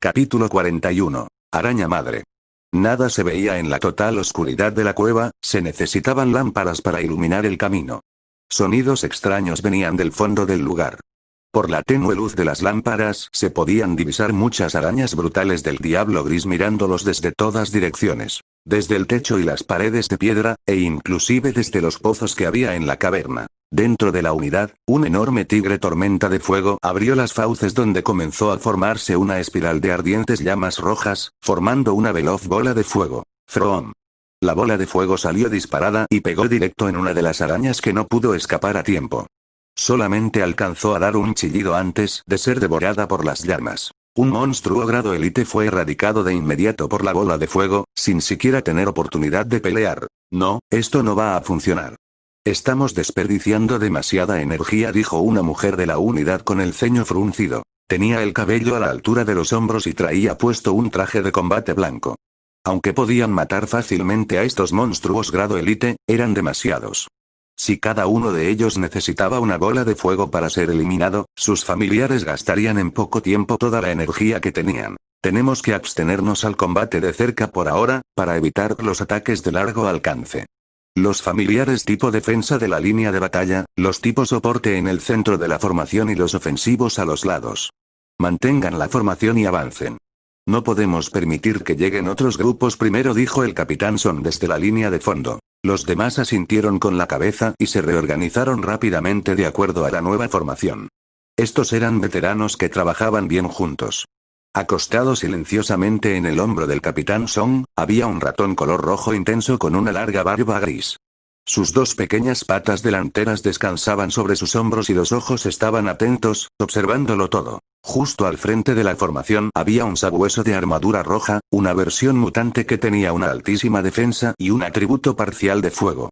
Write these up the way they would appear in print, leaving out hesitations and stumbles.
Capítulo 41. Araña madre. Nada se veía en la total oscuridad de la cueva, se necesitaban lámparas para iluminar el camino. Sonidos extraños venían del fondo del lugar. Por la tenue luz de las lámparas se podían divisar muchas arañas brutales del diablo gris mirándolos desde todas direcciones, desde el techo y las paredes de piedra, e inclusive desde los pozos que había en la caverna. Dentro de la unidad, un enorme tigre tormenta de fuego abrió las fauces donde comenzó a formarse una espiral de ardientes llamas rojas, formando una veloz bola de fuego. ¡From! La bola de fuego salió disparada y pegó directo en una de las arañas que no pudo escapar a tiempo. Solamente alcanzó a dar un chillido antes de ser devorada por las llamas. Un monstruo grado élite fue erradicado de inmediato por la bola de fuego, sin siquiera tener oportunidad de pelear. No, esto no va a funcionar. Estamos desperdiciando demasiada energía, dijo una mujer de la unidad con el ceño fruncido. Tenía el cabello a la altura de los hombros y traía puesto un traje de combate blanco. Aunque podían matar fácilmente a estos monstruos grado élite, eran demasiados. Si cada uno de ellos necesitaba una bola de fuego para ser eliminado, sus familiares gastarían en poco tiempo toda la energía que tenían. Tenemos que abstenernos al combate de cerca por ahora, para evitar los ataques de largo alcance. Los familiares tipo defensa de la línea de batalla, los tipo soporte en el centro de la formación y los ofensivos a los lados. Mantengan la formación y avancen. No podemos permitir que lleguen otros grupos primero, dijo el capitán Son desde la línea de fondo. Los demás asintieron con la cabeza y se reorganizaron rápidamente de acuerdo a la nueva formación. Estos eran veteranos que trabajaban bien juntos. Acostado silenciosamente en el hombro del capitán Song, había un ratón color rojo intenso con una larga barba gris. Sus dos pequeñas patas delanteras descansaban sobre sus hombros y los ojos estaban atentos, observándolo todo. Justo al frente de la formación había un sabueso de armadura roja, una versión mutante que tenía una altísima defensa y un atributo parcial de fuego.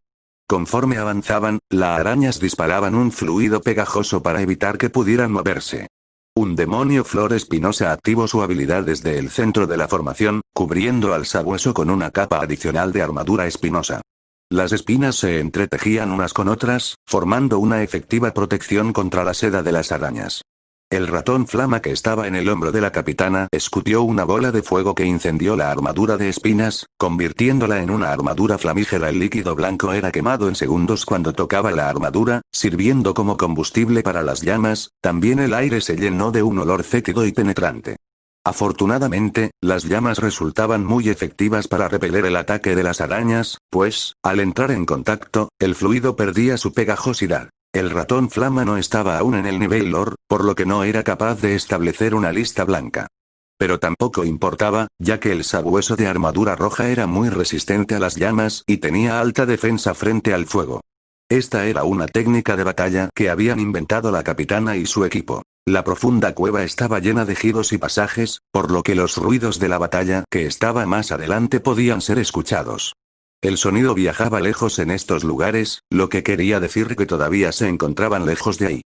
Conforme avanzaban, las arañas disparaban un fluido pegajoso para evitar que pudieran moverse. Un demonio flor espinosa activó su habilidad desde el centro de la formación, cubriendo al sabueso con una capa adicional de armadura espinosa. Las espinas se entretejían unas con otras, formando una efectiva protección contra la seda de las arañas. El ratón flama que estaba en el hombro de la capitana escutió una bola de fuego que incendió la armadura de espinas, convirtiéndola en una armadura flamígera. El líquido blanco era quemado en segundos cuando tocaba la armadura, sirviendo como combustible para las llamas. También el aire se llenó de un olor fétido y penetrante. Afortunadamente, las llamas resultaban muy efectivas para repeler el ataque de las arañas, pues, al entrar en contacto, el fluido perdía su pegajosidad. El ratón flama no estaba aún en el nivel lore, por lo que no era capaz de establecer una lista blanca. Pero tampoco importaba, ya que el sabueso de armadura roja era muy resistente a las llamas y tenía alta defensa frente al fuego. Esta era una técnica de batalla que habían inventado la capitana y su equipo. La profunda cueva estaba llena de giros y pasajes, por lo que los ruidos de la batalla que estaba más adelante podían ser escuchados. El sonido viajaba lejos en estos lugares, lo que quería decir que todavía se encontraban lejos de ahí.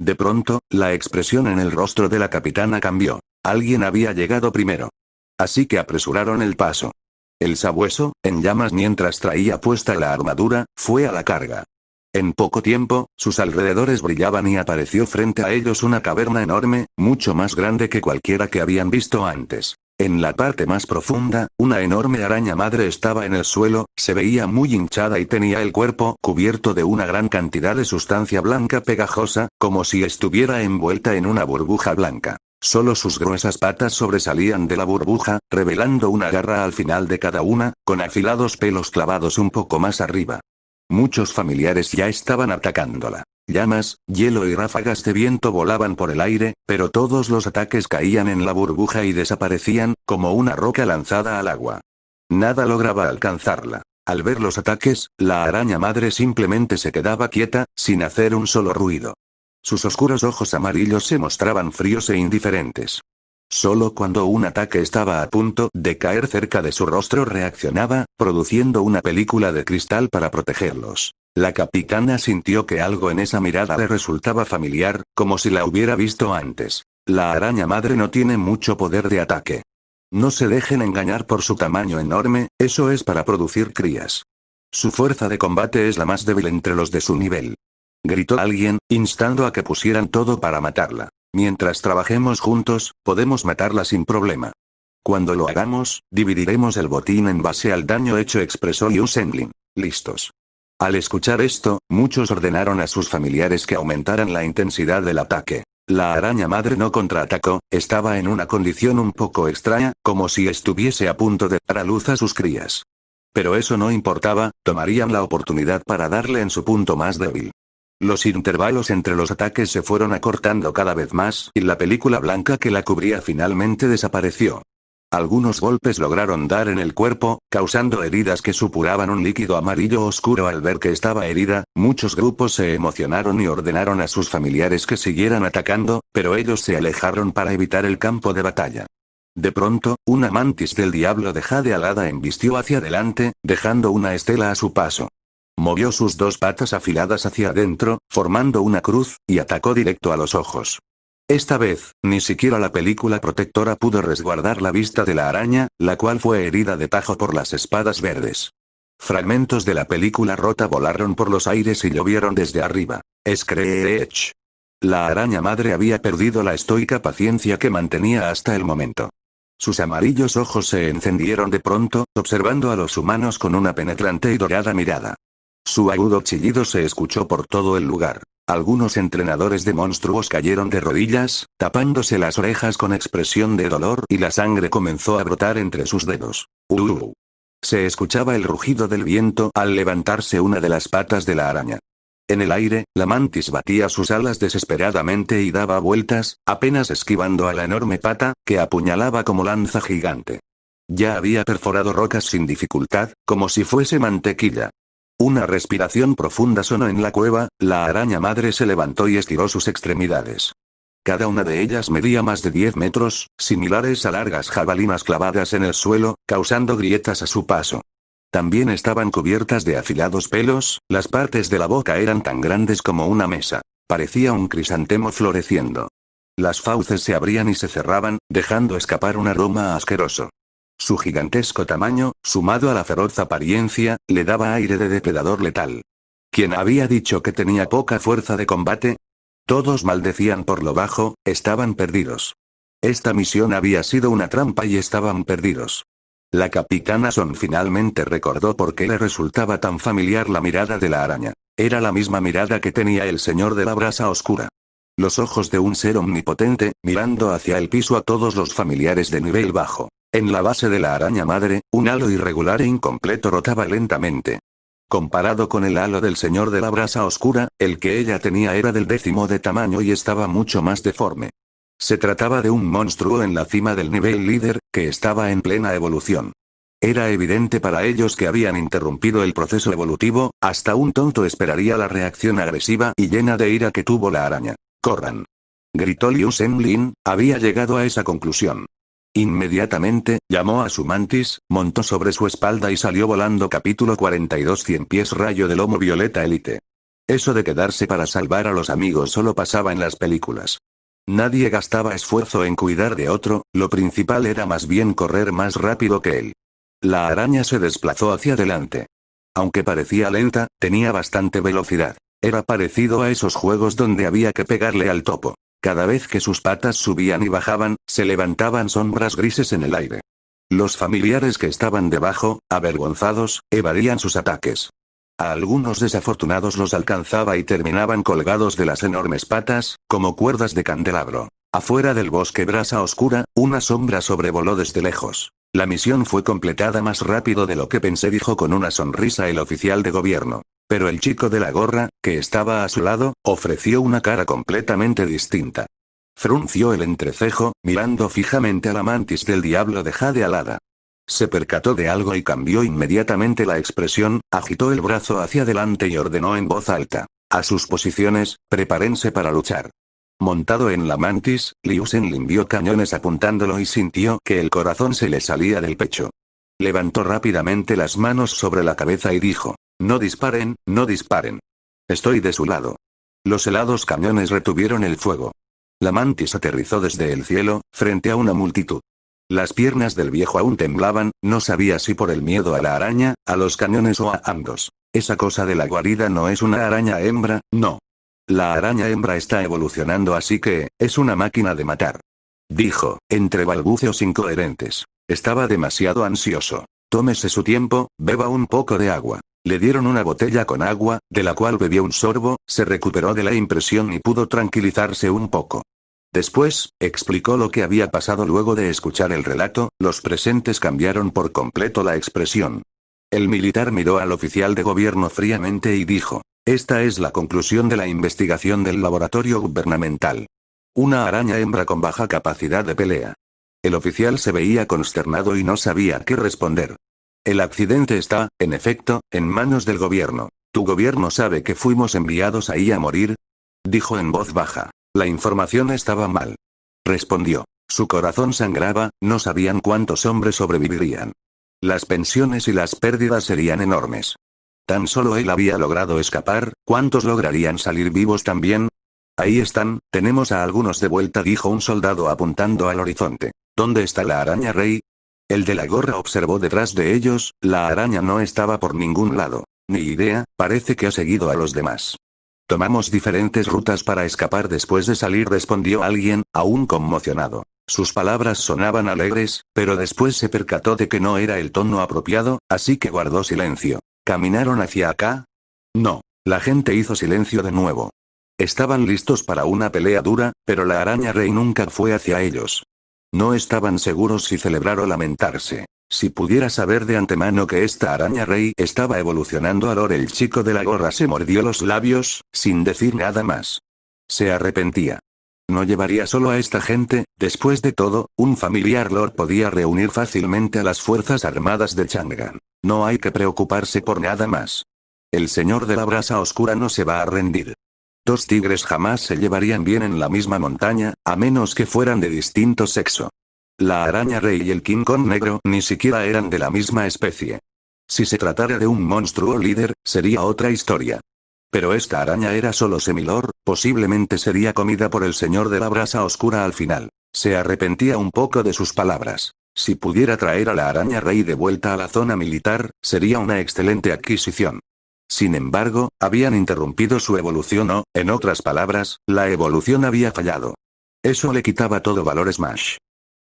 De pronto, la expresión en el rostro de la capitana cambió. Alguien había llegado primero. Así que apresuraron el paso. El sabueso, en llamas mientras traía puesta la armadura, fue a la carga. En poco tiempo, sus alrededores brillaban y apareció frente a ellos una caverna enorme, mucho más grande que cualquiera que habían visto antes. En la parte más profunda, una enorme araña madre estaba en el suelo, se veía muy hinchada y tenía el cuerpo cubierto de una gran cantidad de sustancia blanca pegajosa, como si estuviera envuelta en una burbuja blanca. Solo sus gruesas patas sobresalían de la burbuja, revelando una garra al final de cada una, con afilados pelos clavados un poco más arriba. Muchos familiares ya estaban atacándola. Llamas, hielo y ráfagas de viento volaban por el aire, pero todos los ataques caían en la burbuja y desaparecían, como una roca lanzada al agua. Nada lograba alcanzarla. Al ver los ataques, la araña madre simplemente se quedaba quieta, sin hacer un solo ruido. Sus oscuros ojos amarillos se mostraban fríos e indiferentes. Solo cuando un ataque estaba a punto de caer cerca de su rostro reaccionaba, produciendo una película de cristal para protegerlos. La capitana sintió que algo en esa mirada le resultaba familiar, como si la hubiera visto antes. La araña madre no tiene mucho poder de ataque. No se dejen engañar por su tamaño enorme, eso es para producir crías. Su fuerza de combate es la más débil entre los de su nivel. Gritó alguien, instando a que pusieran todo para matarla. Mientras trabajemos juntos, podemos matarla sin problema. Cuando lo hagamos, dividiremos el botín en base al daño hecho, expresó Liu Shenlin. Listos. Al escuchar esto, muchos ordenaron a sus familiares que aumentaran la intensidad del ataque. La araña madre no contraatacó, estaba en una condición un poco extraña, como si estuviese a punto de dar a luz a sus crías. Pero eso no importaba, tomarían la oportunidad para darle en su punto más débil. Los intervalos entre los ataques se fueron acortando cada vez más y la película blanca que la cubría finalmente desapareció. Algunos golpes lograron dar en el cuerpo, causando heridas que supuraban un líquido amarillo oscuro. Al ver que estaba herida, muchos grupos se emocionaron y ordenaron a sus familiares que siguieran atacando, pero ellos se alejaron para evitar el campo de batalla. De pronto, una mantis del diablo de jade alada embistió hacia adelante, dejando una estela a su paso. Movió sus dos patas afiladas hacia adentro, formando una cruz, y atacó directo a los ojos. Esta vez, ni siquiera la película protectora pudo resguardar la vista de la araña, la cual fue herida de tajo por las espadas verdes. Fragmentos de la película rota volaron por los aires y llovieron desde arriba. Screech. La araña madre había perdido la estoica paciencia que mantenía hasta el momento. Sus amarillos ojos se encendieron de pronto, observando a los humanos con una penetrante y dorada mirada. Su agudo chillido se escuchó por todo el lugar. Algunos entrenadores de monstruos cayeron de rodillas, tapándose las orejas con expresión de dolor, y la sangre comenzó a brotar entre sus dedos. Se escuchaba el rugido del viento al levantarse una de las patas de la araña. En el aire, la mantis batía sus alas desesperadamente y daba vueltas, apenas esquivando a la enorme pata, que apuñalaba como lanza gigante. Ya había perforado rocas sin dificultad, como si fuese mantequilla. Una respiración profunda sonó en la cueva, la araña madre se levantó y estiró sus extremidades. Cada una de ellas medía más de 10 metros, similares a largas jabalinas clavadas en el suelo, causando grietas a su paso. También estaban cubiertas de afilados pelos, las partes de la boca eran tan grandes como una mesa. Parecía un crisantemo floreciendo. Las fauces se abrían y se cerraban, dejando escapar un aroma asqueroso. Su gigantesco tamaño, sumado a la feroz apariencia, le daba aire de depredador letal. ¿Quién había dicho que tenía poca fuerza de combate? Todos maldecían por lo bajo, estaban perdidos. Esta misión había sido una trampa y estaban perdidos. La capitana Son finalmente recordó por qué le resultaba tan familiar la mirada de la araña. Era la misma mirada que tenía el señor de la brasa oscura. Los ojos de un ser omnipotente, mirando hacia el piso a todos los familiares de nivel bajo. En la base de la araña madre, un halo irregular e incompleto rotaba lentamente. Comparado con el halo del señor de la brasa oscura, el que ella tenía era del 10º de tamaño y estaba mucho más deforme. Se trataba de un monstruo en la cima del nivel líder, que estaba en plena evolución. Era evidente para ellos que habían interrumpido el proceso evolutivo, hasta un tonto esperaría la reacción agresiva y llena de ira que tuvo la araña. ¡Corran!, gritó Liu Shenlin, había llegado a esa conclusión. Inmediatamente, llamó a su mantis, montó sobre su espalda y salió volando. Capítulo 42. 100 pies rayo de lomo violeta élite. Eso de quedarse para salvar a los amigos solo pasaba en las películas. Nadie gastaba esfuerzo en cuidar de otro, lo principal era más bien correr más rápido que él. La araña se desplazó hacia adelante. Aunque parecía lenta, tenía bastante velocidad. Era parecido a esos juegos donde había que pegarle al topo. Cada vez que sus patas subían y bajaban, se levantaban sombras grises en el aire. Los familiares que estaban debajo, avergonzados, evadían sus ataques. A algunos desafortunados los alcanzaba y terminaban colgados de las enormes patas, como cuerdas de candelabro. Afuera del bosque brasa oscura, una sombra sobrevoló desde lejos. La misión fue completada más rápido de lo que pensé, dijo con una sonrisa el oficial de gobierno. Pero el chico de la gorra, que estaba a su lado, ofreció una cara completamente distinta. Frunció el entrecejo, mirando fijamente a la mantis del diablo de jade alada. Se percató de algo y cambió inmediatamente la expresión, agitó el brazo hacia adelante y ordenó en voz alta. A sus posiciones, prepárense para luchar. Montado en la mantis, Liu Shenlin vio cañones apuntándolo y sintió que el corazón se le salía del pecho. Levantó rápidamente las manos sobre la cabeza y dijo: no disparen, no disparen. Estoy de su lado. Los helados cañones retuvieron el fuego. La mantis aterrizó desde el cielo, frente a una multitud. Las piernas del viejo aún temblaban, no sabía si por el miedo a la araña, a los cañones o a ambos. Esa cosa de la guarida no es una araña hembra, no. La araña hembra está evolucionando, así que, es una máquina de matar. Dijo, entre balbuceos incoherentes. Estaba demasiado ansioso. Tómese su tiempo, beba un poco de agua. Le dieron una botella con agua, de la cual bebió un sorbo, se recuperó de la impresión y pudo tranquilizarse un poco. Después, explicó lo que había pasado luego de escuchar el relato, los presentes cambiaron por completo la expresión. El militar miró al oficial de gobierno fríamente y dijo, esta es la conclusión de la investigación del laboratorio gubernamental. Una araña hembra con baja capacidad de pelea. El oficial se veía consternado y no sabía qué responder. El accidente está, en efecto, en manos del gobierno. ¿Tu gobierno sabe que fuimos enviados ahí a morir? Dijo en voz baja. La información estaba mal. Respondió. Su corazón sangraba, no sabían cuántos hombres sobrevivirían. Las pensiones y las pérdidas serían enormes. Tan solo él había logrado escapar, ¿cuántos lograrían salir vivos también? Ahí están, tenemos a algunos de vuelta, dijo un soldado apuntando al horizonte. ¿Dónde está la araña rey? El de la gorra observó detrás de ellos, la araña no estaba por ningún lado. Ni idea, parece que ha seguido a los demás. Tomamos diferentes rutas para escapar después de salir, respondió alguien, aún conmocionado. Sus palabras sonaban alegres, pero después se percató de que no era el tono apropiado, así que guardó silencio. ¿Caminaron hacia acá? No. La gente hizo silencio de nuevo. Estaban listos para una pelea dura, pero la araña rey nunca fue hacia ellos. No estaban seguros si celebrar o lamentarse. Si pudiera saber de antemano que esta araña rey estaba evolucionando, el chico de la gorra se mordió los labios, sin decir nada más. Se arrepentía. No llevaría solo a esta gente, después de todo, un familiar lord podía reunir fácilmente a las fuerzas armadas de Chang'an. No hay que preocuparse por nada más. El señor de la brasa oscura no se va a rendir. Dos tigres jamás se llevarían bien en la misma montaña, a menos que fueran de distinto sexo. La araña rey y el King Kong negro ni siquiera eran de la misma especie. Si se tratara de un monstruo líder, sería otra historia. Pero esta araña era solo semilord, posiblemente sería comida por el señor de la brasa oscura al final. Se arrepentía un poco de sus palabras. Si pudiera traer a la araña rey de vuelta a la zona militar, sería una excelente adquisición. Sin embargo, habían interrumpido su evolución o, en otras palabras, la evolución había fallado. Eso le quitaba todo valor Smash.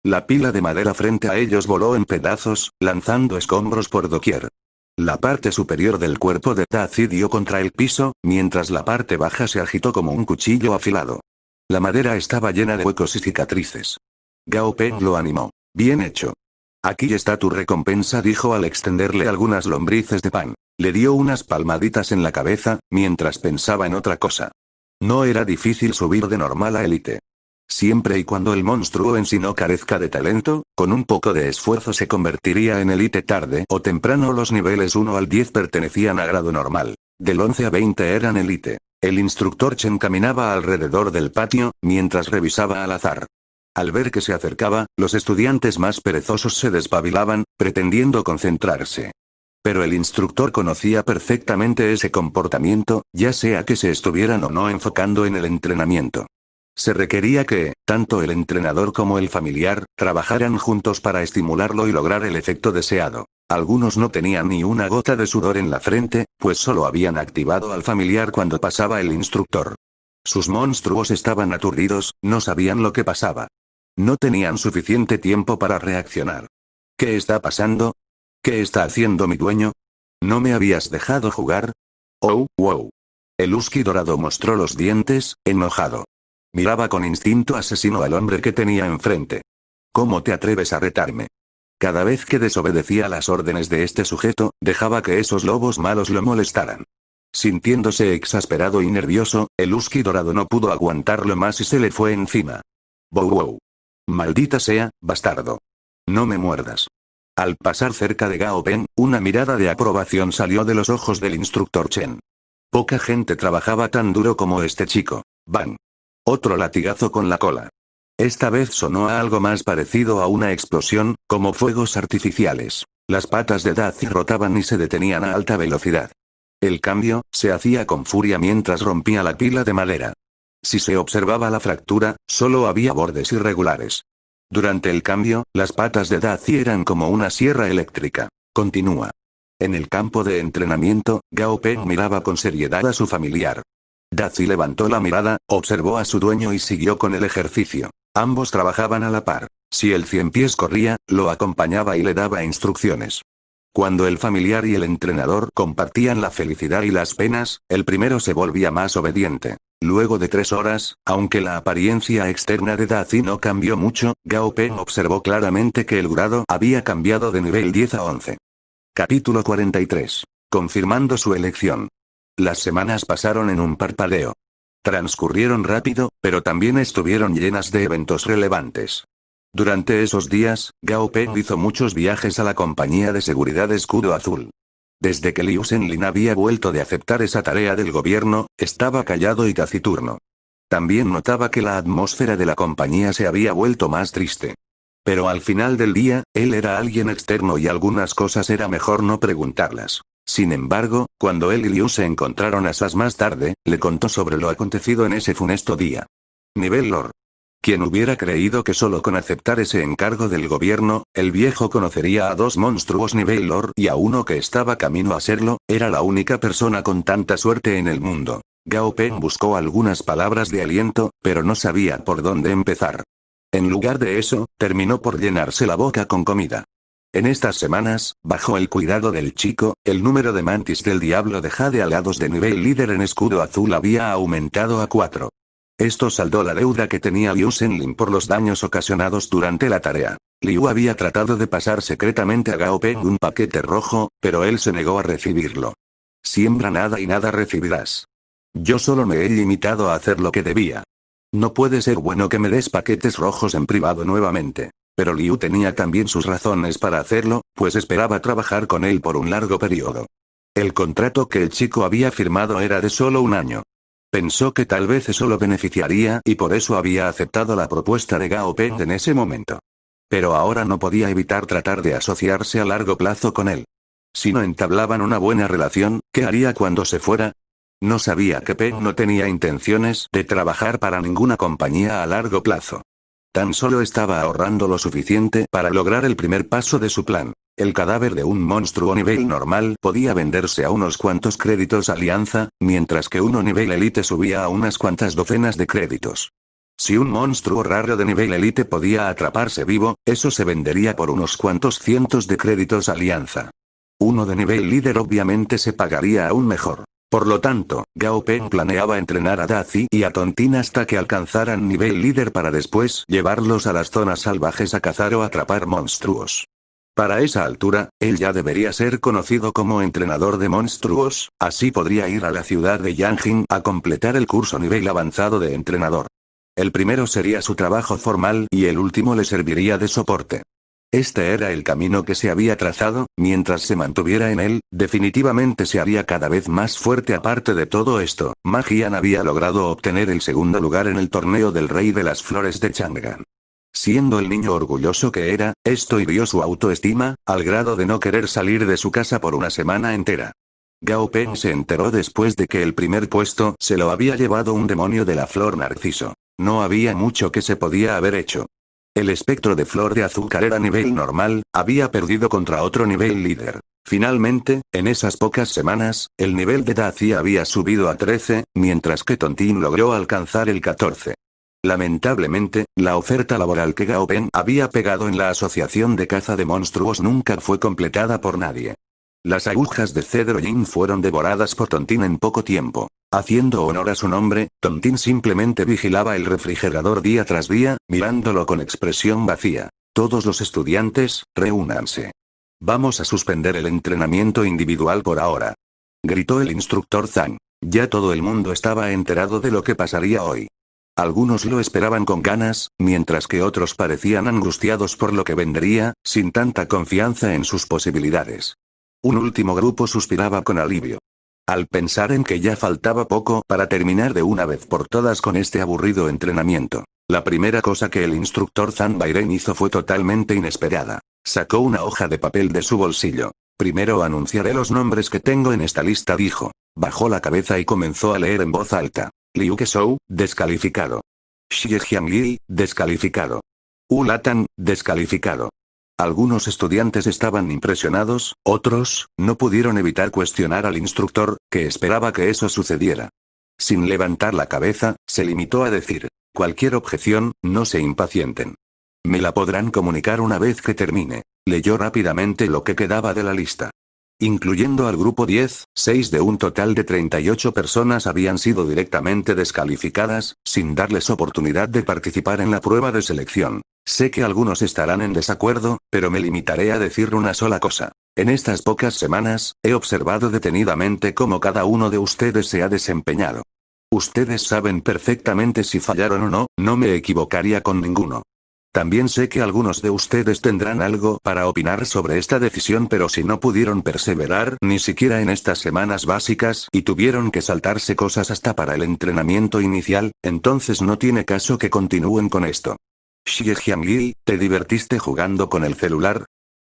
La pila de madera frente a ellos voló en pedazos, lanzando escombros por doquier. La parte superior del cuerpo de Dazi dio contra el piso, mientras la parte baja se agitó como un cuchillo afilado. La madera estaba llena de huecos y cicatrices. Gao Peng lo animó. Bien hecho. Aquí está tu recompensa, dijo al extenderle algunas lombrices de pan. Le dio unas palmaditas en la cabeza, mientras pensaba en otra cosa. No era difícil subir de normal a élite. Siempre y cuando el monstruo en sí no carezca de talento, con un poco de esfuerzo se convertiría en élite tarde o temprano. Los niveles 1 al 10 pertenecían a grado normal. Del 11 a 20 eran élite. El instructor Chen caminaba alrededor del patio, mientras revisaba al azar. Al ver que se acercaba, los estudiantes más perezosos se despabilaban, pretendiendo concentrarse. Pero el instructor conocía perfectamente ese comportamiento, ya sea que se estuvieran o no enfocando en el entrenamiento. Se requería que, tanto el entrenador como el familiar, trabajaran juntos para estimularlo y lograr el efecto deseado. Algunos no tenían ni una gota de sudor en la frente, pues solo habían activado al familiar cuando pasaba el instructor. Sus monstruos estaban aturdidos, no sabían lo que pasaba. No tenían suficiente tiempo para reaccionar. ¿Qué está pasando? ¿Qué está haciendo mi dueño? ¿No me habías dejado jugar? Oh, wow. El husky dorado mostró los dientes, enojado. Miraba con instinto asesino al hombre que tenía enfrente. ¿Cómo te atreves a retarme? Cada vez que desobedecía las órdenes de este sujeto, dejaba que esos lobos malos lo molestaran. Sintiéndose exasperado y nervioso, el husky dorado no pudo aguantarlo más y se le fue encima. Wow, wow. Maldita sea, bastardo. No me muerdas. Al pasar cerca de Gao Peng, una mirada de aprobación salió de los ojos del instructor Chen. Poca gente trabajaba tan duro como este chico. Bang. Otro latigazo con la cola. Esta vez sonó a algo más parecido a una explosión, como fuegos artificiales. Las patas de Dazi rotaban y se detenían a alta velocidad. El cambio se hacía con furia mientras rompía la pila de madera. Si se observaba la fractura, solo había bordes irregulares. Durante el cambio, las patas de Dazi eran como una sierra eléctrica. Continúa. En el campo de entrenamiento, Gao Peng miraba con seriedad a su familiar. Dazi levantó la mirada, observó a su dueño y siguió con el ejercicio. Ambos trabajaban a la par. Si el ciempiés corría, lo acompañaba y le daba instrucciones. Cuando el familiar y el entrenador compartían la felicidad y las penas, el primero se volvía más obediente. Luego de 3 horas, aunque la apariencia externa de Dazi no cambió mucho, Gao Peng observó claramente que el grado había cambiado de nivel 10 a 11. Capítulo 43. Confirmando su elección. Las semanas pasaron en un parpadeo. Transcurrieron rápido, pero también estuvieron llenas de eventos relevantes. Durante esos días, Gao Peng hizo muchos viajes a la compañía de seguridad Escudo Azul. Desde que Liu Shenlin había vuelto de aceptar esa tarea del gobierno, estaba callado y taciturno. También notaba que la atmósfera de la compañía se había vuelto más triste. Pero al final del día, él era alguien externo y algunas cosas era mejor no preguntarlas. Sin embargo, cuando él y Liu se encontraron asas más tarde, le contó sobre lo acontecido en ese funesto día. Nivel Lord. Quien hubiera creído que solo con aceptar ese encargo del gobierno, el viejo conocería a 2 monstruos nivel Lord y a uno que estaba camino a serlo, era la única persona con tanta suerte en el mundo. Gao Peng buscó algunas palabras de aliento, pero no sabía por dónde empezar. En lugar de eso, terminó por llenarse la boca con comida. En estas semanas, bajo el cuidado del chico, el número de mantis del diablo de Jade alados de nivel líder en Escudo Azul había aumentado a 4. Esto saldó la deuda que tenía Liu Shenlin por los daños ocasionados durante la tarea. Liu había tratado de pasar secretamente a Gao Peng un paquete rojo, pero él se negó a recibirlo. Siembra nada y nada recibirás. Yo solo me he limitado a hacer lo que debía. No puede ser bueno que me des paquetes rojos en privado nuevamente. Pero Liu tenía también sus razones para hacerlo, pues esperaba trabajar con él por un largo periodo. El contrato que el chico había firmado era de solo 1 año. Pensó que tal vez eso lo beneficiaría y por eso había aceptado la propuesta de Gao Peng en ese momento. Pero ahora no podía evitar tratar de asociarse a largo plazo con él. Si no entablaban una buena relación, ¿qué haría cuando se fuera? No sabía que Peng no tenía intenciones de trabajar para ninguna compañía a largo plazo. Tan solo estaba ahorrando lo suficiente para lograr el primer paso de su plan. El cadáver de un monstruo nivel normal podía venderse a unos cuantos créditos alianza, mientras que uno nivel elite subía a unas cuantas docenas de créditos. Si un monstruo raro de nivel elite podía atraparse vivo, eso se vendería por unos cuantos cientos de créditos alianza. Uno de nivel líder obviamente se pagaría aún mejor. Por lo tanto, Gao Peng planeaba entrenar a Dazi y a Tontin hasta que alcanzaran nivel líder para después llevarlos a las zonas salvajes a cazar o atrapar monstruos. Para esa altura, él ya debería ser conocido como entrenador de monstruos, así podría ir a la ciudad de Yanjing a completar el curso nivel avanzado de entrenador. El primero sería su trabajo formal y el último le serviría de soporte. Este era el camino que se había trazado, mientras se mantuviera en él, definitivamente se haría cada vez más fuerte. Aparte de todo esto, Ma Jian había logrado obtener el segundo lugar en el torneo del Rey de las Flores de Chang'an. Siendo el niño orgulloso que era, esto hirió su autoestima, al grado de no querer salir de su casa por una semana entera. Gao Peng se enteró después de que el primer puesto se lo había llevado un demonio de la flor narciso. No había mucho que se podía haber hecho. El espectro de flor de azúcar era nivel normal, había perdido contra otro nivel líder. Finalmente, en esas pocas semanas, el nivel de Dazi había subido a 13, mientras que Tontin logró alcanzar el 14. Lamentablemente, la oferta laboral que Gao Peng había pegado en la asociación de caza de monstruos nunca fue completada por nadie. Las agujas de cedro Yin fueron devoradas por Tontin en poco tiempo. Haciendo honor a su nombre, Tontin simplemente vigilaba el refrigerador día tras día, mirándolo con expresión vacía. Todos los estudiantes, reúnanse. Vamos a suspender el entrenamiento individual por ahora. Gritó el instructor Zhang. Ya todo el mundo estaba enterado de lo que pasaría hoy. Algunos lo esperaban con ganas, mientras que otros parecían angustiados por lo que vendría, sin tanta confianza en sus posibilidades. Un último grupo suspiraba con alivio. Al pensar en que ya faltaba poco para terminar de una vez por todas con este aburrido entrenamiento, la primera cosa que el instructor Zhang Bairen hizo fue totalmente inesperada. Sacó una hoja de papel de su bolsillo. Primero anunciaré los nombres que tengo en esta lista, dijo. Bajó la cabeza y comenzó a leer en voz alta. Liu Keshou, descalificado. Xie Jiangyi, descalificado. Wu Latan, descalificado. Algunos estudiantes estaban impresionados, otros, no pudieron evitar cuestionar al instructor, que esperaba que eso sucediera. Sin levantar la cabeza, se limitó a decir: cualquier objeción, no se impacienten. Me la podrán comunicar una vez que termine. Leyó rápidamente lo que quedaba de la lista. Incluyendo al grupo 10, 6 de un total de 38 personas habían sido directamente descalificadas, sin darles oportunidad de participar en la prueba de selección. Sé que algunos estarán en desacuerdo, pero me limitaré a decir una sola cosa. En estas pocas semanas, he observado detenidamente cómo cada uno de ustedes se ha desempeñado. Ustedes saben perfectamente si fallaron o no, no me equivocaría con ninguno. También sé que algunos de ustedes tendrán algo para opinar sobre esta decisión, pero si no pudieron perseverar ni siquiera en estas semanas básicas y tuvieron que saltarse cosas hasta para el entrenamiento inicial, entonces no tiene caso que continúen con esto. Xie Jiangyi, ¿te divertiste jugando con el celular?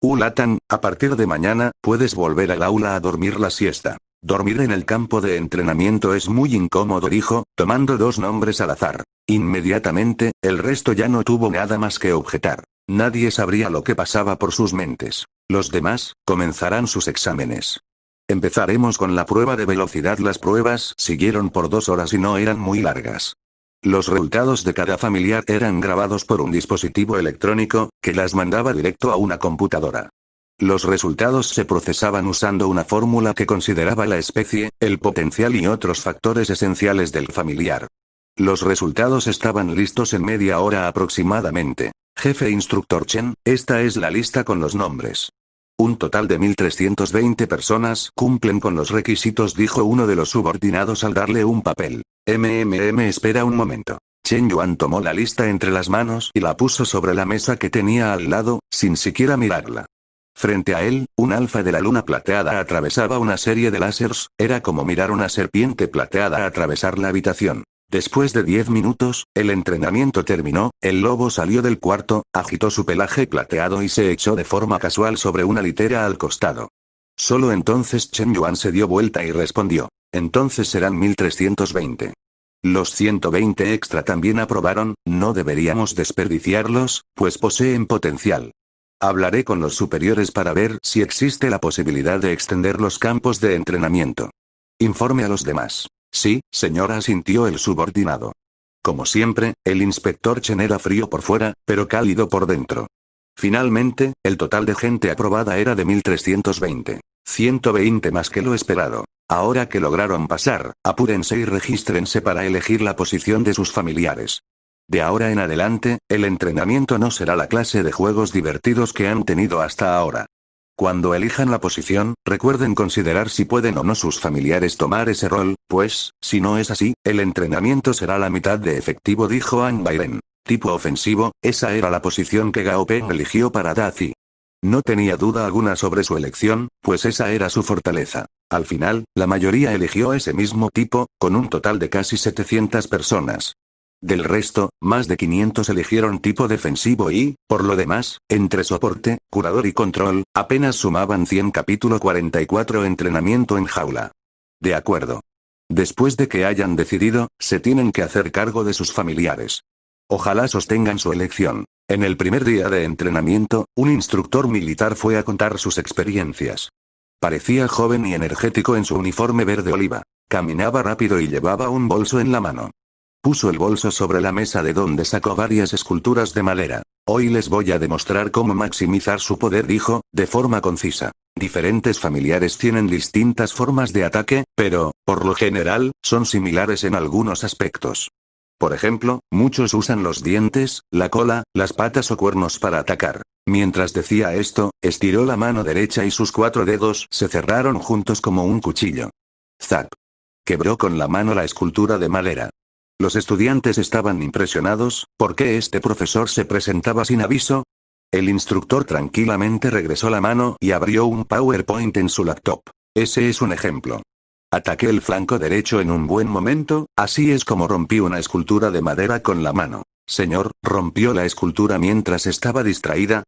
Latan, a partir de mañana, puedes volver al aula a dormir la siesta. Dormir en el campo de entrenamiento es muy incómodo, dijo, tomando 2 nombres al azar. Inmediatamente, el resto ya no tuvo nada más que objetar. Nadie sabría lo que pasaba por sus mentes. Los demás, comenzarán sus exámenes. Empezaremos con la prueba de velocidad. Las pruebas siguieron por 2 horas y no eran muy largas. Los resultados de cada familiar eran grabados por un dispositivo electrónico, que las mandaba directo a una computadora. Los resultados se procesaban usando una fórmula que consideraba la especie, el potencial y otros factores esenciales del familiar. Los resultados estaban listos en media hora aproximadamente. Jefe instructor Chen, esta es la lista con los nombres. Un total de 1320 personas cumplen con los requisitos, dijo uno de los subordinados al darle un papel. Espera un momento. Chen Yuan tomó la lista entre las manos y la puso sobre la mesa que tenía al lado, sin siquiera mirarla. Frente a él, un alfa de la luna plateada atravesaba una serie de láseres, era como mirar una serpiente plateada atravesar la habitación. Después de 10 minutos, el entrenamiento terminó, el lobo salió del cuarto, agitó su pelaje plateado y se echó de forma casual sobre una litera al costado. Solo entonces Chen Yuan se dio vuelta y respondió: entonces serán 1320. Los 120 extra también aprobaron, no deberíamos desperdiciarlos, pues poseen potencial. Hablaré con los superiores para ver si existe la posibilidad de extender los campos de entrenamiento. Informe a los demás. Sí, señora, asintió el subordinado. Como siempre, el inspector Chen era frío por fuera, pero cálido por dentro. Finalmente, el total de gente aprobada era de 1320. 120 más que lo esperado. Ahora que lograron pasar, apúrense y regístrense para elegir la posición de sus familiares. De ahora en adelante, el entrenamiento no será la clase de juegos divertidos que han tenido hasta ahora. Cuando elijan la posición, recuerden considerar si pueden o no sus familiares tomar ese rol, pues, si no es así, el entrenamiento será la mitad de efectivo, dijo An Bairen. Tipo ofensivo, esa era la posición que Gao Peng eligió para Da Zi. No tenía duda alguna sobre su elección, pues esa era su fortaleza. Al final, la mayoría eligió ese mismo tipo, con un total de casi 700 personas. Del resto, más de 500 eligieron tipo defensivo y, por lo demás, entre soporte, curador y control, apenas sumaban 100. Capítulo 44. Entrenamiento en jaula. De acuerdo. Después de que hayan decidido, se tienen que hacer cargo de sus familiares. Ojalá sostengan su elección. En el primer día de entrenamiento, un instructor militar fue a contar sus experiencias. Parecía joven y energético en su uniforme verde oliva. Caminaba rápido y llevaba un bolso en la mano. Puso el bolso sobre la mesa de donde sacó varias esculturas de madera. Hoy les voy a demostrar cómo maximizar su poder, dijo, de forma concisa. Diferentes familiares tienen distintas formas de ataque, pero, por lo general, son similares en algunos aspectos. Por ejemplo, muchos usan los dientes, la cola, las patas o cuernos para atacar. Mientras decía esto, estiró la mano derecha y sus 4 dedos se cerraron juntos como un cuchillo. ¡Zap! Quebró con la mano la escultura de madera. Los estudiantes estaban impresionados. ¿Por qué este profesor se presentaba sin aviso? El instructor tranquilamente regresó la mano y abrió un PowerPoint en su laptop. Ese es un ejemplo. Ataqué el flanco derecho en un buen momento, así es como rompí una escultura de madera con la mano. Señor, ¿rompió la escultura mientras estaba distraída?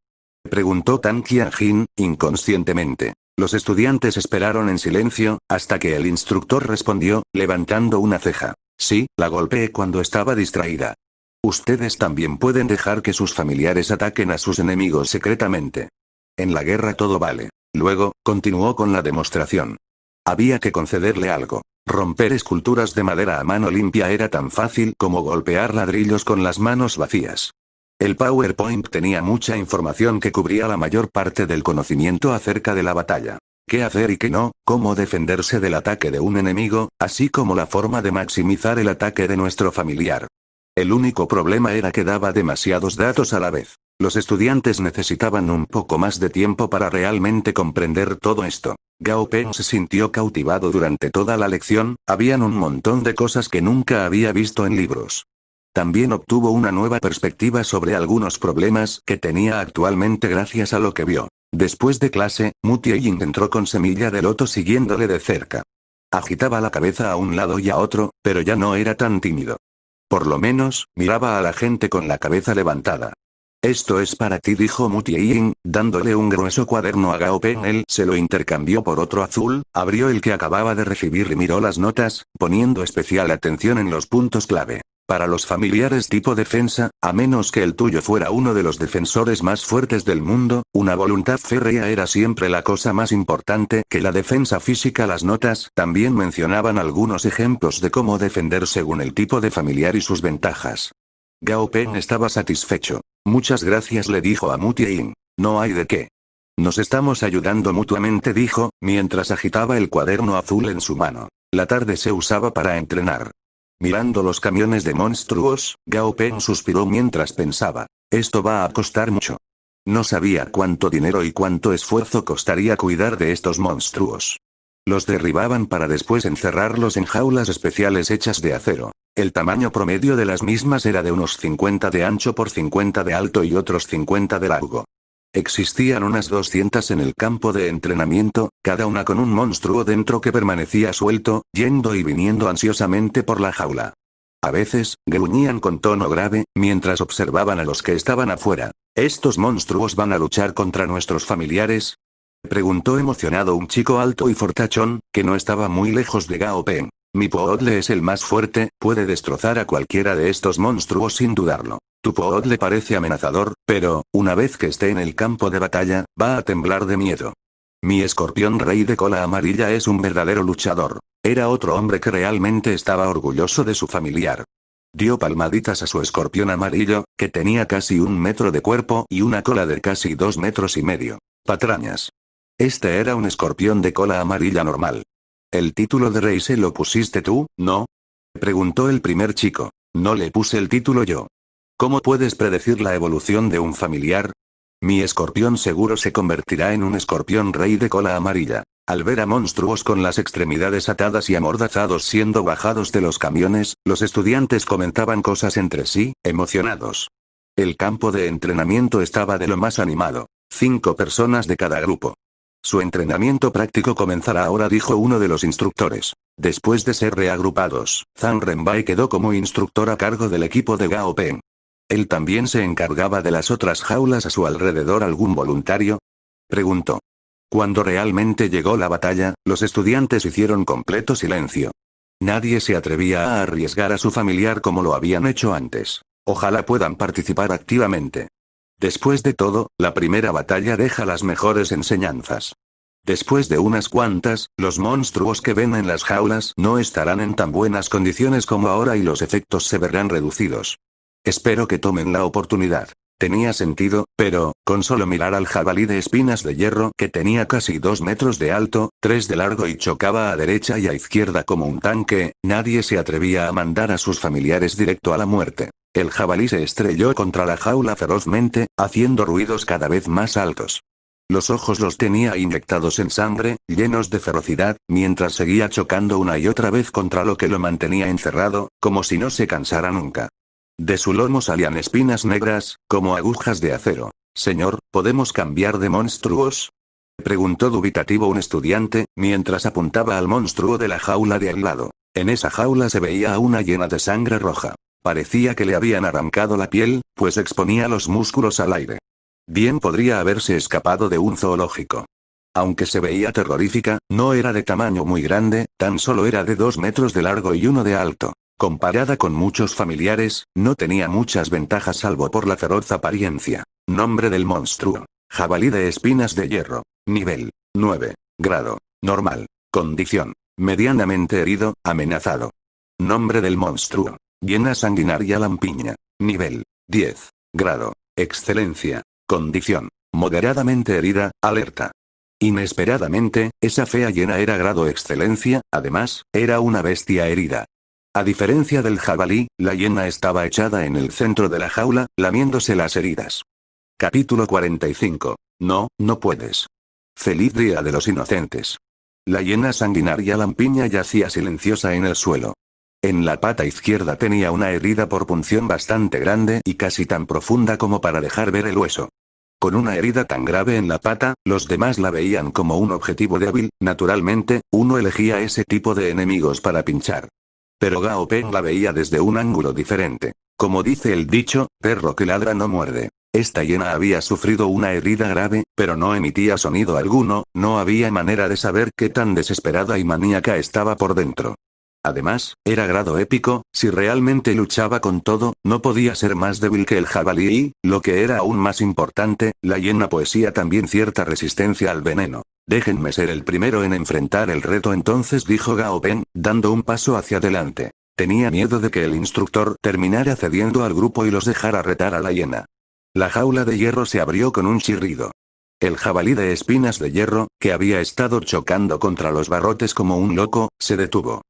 Preguntó Tan Qianjin, inconscientemente. Los estudiantes esperaron en silencio, hasta que el instructor respondió, levantando una ceja. Sí, la golpeé cuando estaba distraída. Ustedes también pueden dejar que sus familiares ataquen a sus enemigos secretamente. En la guerra todo vale. Luego, continuó con la demostración. Había que concederle algo. Romper esculturas de madera a mano limpia era tan fácil como golpear ladrillos con las manos vacías. El PowerPoint tenía mucha información que cubría la mayor parte del conocimiento acerca de la batalla. Qué hacer y qué no, cómo defenderse del ataque de un enemigo, así como la forma de maximizar el ataque de nuestro familiar. El único problema era que daba demasiados datos a la vez. Los estudiantes necesitaban un poco más de tiempo para realmente comprender todo esto. Gao Peng se sintió cautivado durante toda la lección, habían un montón de cosas que nunca había visto en libros. También obtuvo una nueva perspectiva sobre algunos problemas que tenía actualmente gracias a lo que vio. Después de clase, Mu Tieying entró con Semilla de Loto siguiéndole de cerca. Agitaba la cabeza a un lado y a otro, pero ya no era tan tímido. Por lo menos, miraba a la gente con la cabeza levantada. Esto es para ti, dijo Mu Tieying, dándole un grueso cuaderno a Gao Peng. Él se lo intercambió por otro azul, abrió el que acababa de recibir y miró las notas, poniendo especial atención en los puntos clave. Para los familiares tipo defensa, a menos que el tuyo fuera uno de los defensores más fuertes del mundo, una voluntad férrea era siempre la cosa más importante que la defensa física. Las notas también mencionaban algunos ejemplos de cómo defender según el tipo de familiar y sus ventajas. Gao Peng estaba satisfecho. Muchas gracias, le dijo a Mu Tieying. No hay de qué. Nos estamos ayudando mutuamente, dijo, mientras agitaba el cuaderno azul en su mano. La tarde se usaba para entrenar. Mirando los camiones de monstruos, Gao Peng suspiró mientras pensaba, esto va a costar mucho. No sabía cuánto dinero y cuánto esfuerzo costaría cuidar de estos monstruos. Los derribaban para después encerrarlos en jaulas especiales hechas de acero. El tamaño promedio de las mismas era de unos 50 de ancho por 50 de alto y otros 50 de largo. Existían unas 200 en el campo de entrenamiento, cada una con un monstruo dentro que permanecía suelto, yendo y viniendo ansiosamente por la jaula. A veces, gruñían con tono grave, mientras observaban a los que estaban afuera. ¿Estos monstruos van a luchar contra nuestros familiares?, preguntó emocionado un chico alto y fortachón, que no estaba muy lejos de Gao Peng. Mi Poodle es el más fuerte, puede destrozar a cualquiera de estos monstruos sin dudarlo. Tu Poodle parece amenazador, pero, una vez que esté en el campo de batalla, va a temblar de miedo. Mi escorpión rey de cola amarilla es un verdadero luchador. Era otro hombre que realmente estaba orgulloso de su familiar. Dio palmaditas a su escorpión amarillo, que tenía casi 1 metro de cuerpo y una cola de casi 2,5 metros. Patrañas. Este era un escorpión de cola amarilla normal. ¿El título de rey se lo pusiste tú, no?, preguntó el primer chico. No le puse el título yo. ¿Cómo puedes predecir la evolución de un familiar? Mi escorpión seguro se convertirá en un escorpión rey de cola amarilla. Al ver a monstruos con las extremidades atadas y amordazados siendo bajados de los camiones, los estudiantes comentaban cosas entre sí, emocionados. El campo de entrenamiento estaba de lo más animado. 5 personas de cada grupo. Su entrenamiento práctico comenzará ahora, dijo uno de los instructores. Después de ser reagrupados, Zhang Renbai quedó como instructor a cargo del equipo de Gao Peng. Él también se encargaba de las otras jaulas a su alrededor. ¿Algún voluntario?, preguntó. Cuando realmente llegó la batalla, los estudiantes hicieron completo silencio. Nadie se atrevía a arriesgar a su familiar como lo habían hecho antes. Ojalá puedan participar activamente. Después de todo, la primera batalla deja las mejores enseñanzas. Después de unas cuantas, los monstruos que ven en las jaulas no estarán en tan buenas condiciones como ahora y los efectos se verán reducidos. Espero que tomen la oportunidad. Tenía sentido, pero, con solo mirar al jabalí de espinas de hierro que tenía casi 2 metros de alto, 3 de largo y chocaba a derecha y a izquierda como un tanque, nadie se atrevía a mandar a sus familiares directo a la muerte. El jabalí se estrelló contra la jaula ferozmente, haciendo ruidos cada vez más altos. Los ojos los tenía inyectados en sangre, llenos de ferocidad, mientras seguía chocando una y otra vez contra lo que lo mantenía encerrado, como si no se cansara nunca. De su lomo salían espinas negras, como agujas de acero. Señor, ¿podemos cambiar de monstruos?, preguntó dubitativo un estudiante, mientras apuntaba al monstruo de la jaula de al lado. En esa jaula se veía a una llena de sangre roja. Parecía que le habían arrancado la piel, pues exponía los músculos al aire. Bien podría haberse escapado de un zoológico. Aunque se veía terrorífica, no era de tamaño muy grande, tan solo era de 2 metros de largo y 1 de alto. Comparada con muchos familiares, no tenía muchas ventajas salvo por la feroz apariencia. Nombre del monstruo. Jabalí de espinas de hierro. Nivel 9. Grado normal. Condición: medianamente herido, amenazado. Nombre del monstruo: hiena sanguinaria lampiña. Nivel: 10. Grado: excelencia. Condición: moderadamente herida, alerta. Inesperadamente, esa fea hiena era grado excelencia, además, era una bestia herida. A diferencia del jabalí, la hiena estaba echada en el centro de la jaula, lamiéndose las heridas. Capítulo 45. No, no puedes. Feliz Día de los Inocentes. La hiena sanguinaria lampiña yacía silenciosa en el suelo. En la pata izquierda tenía una herida por punción bastante grande y casi tan profunda como para dejar ver el hueso. Con una herida tan grave en la pata, los demás la veían como un objetivo débil. Naturalmente, uno elegía ese tipo de enemigos para pinchar. Pero Gao Peng la veía desde un ángulo diferente. Como dice el dicho, perro que ladra no muerde. Esta hiena había sufrido una herida grave, pero no emitía sonido alguno, no había manera de saber qué tan desesperada y maníaca estaba por dentro. Además, era grado épico, si realmente luchaba con todo, no podía ser más débil que el jabalí y, lo que era aún más importante, la hiena poseía también cierta resistencia al veneno. Déjenme ser el primero en enfrentar el reto entonces, dijo Gao Peng, dando un paso hacia adelante. Tenía miedo de que el instructor terminara cediendo al grupo y los dejara retar a la hiena. La jaula de hierro se abrió con un chirrido. El jabalí de espinas de hierro, que había estado chocando contra los barrotes como un loco, se detuvo.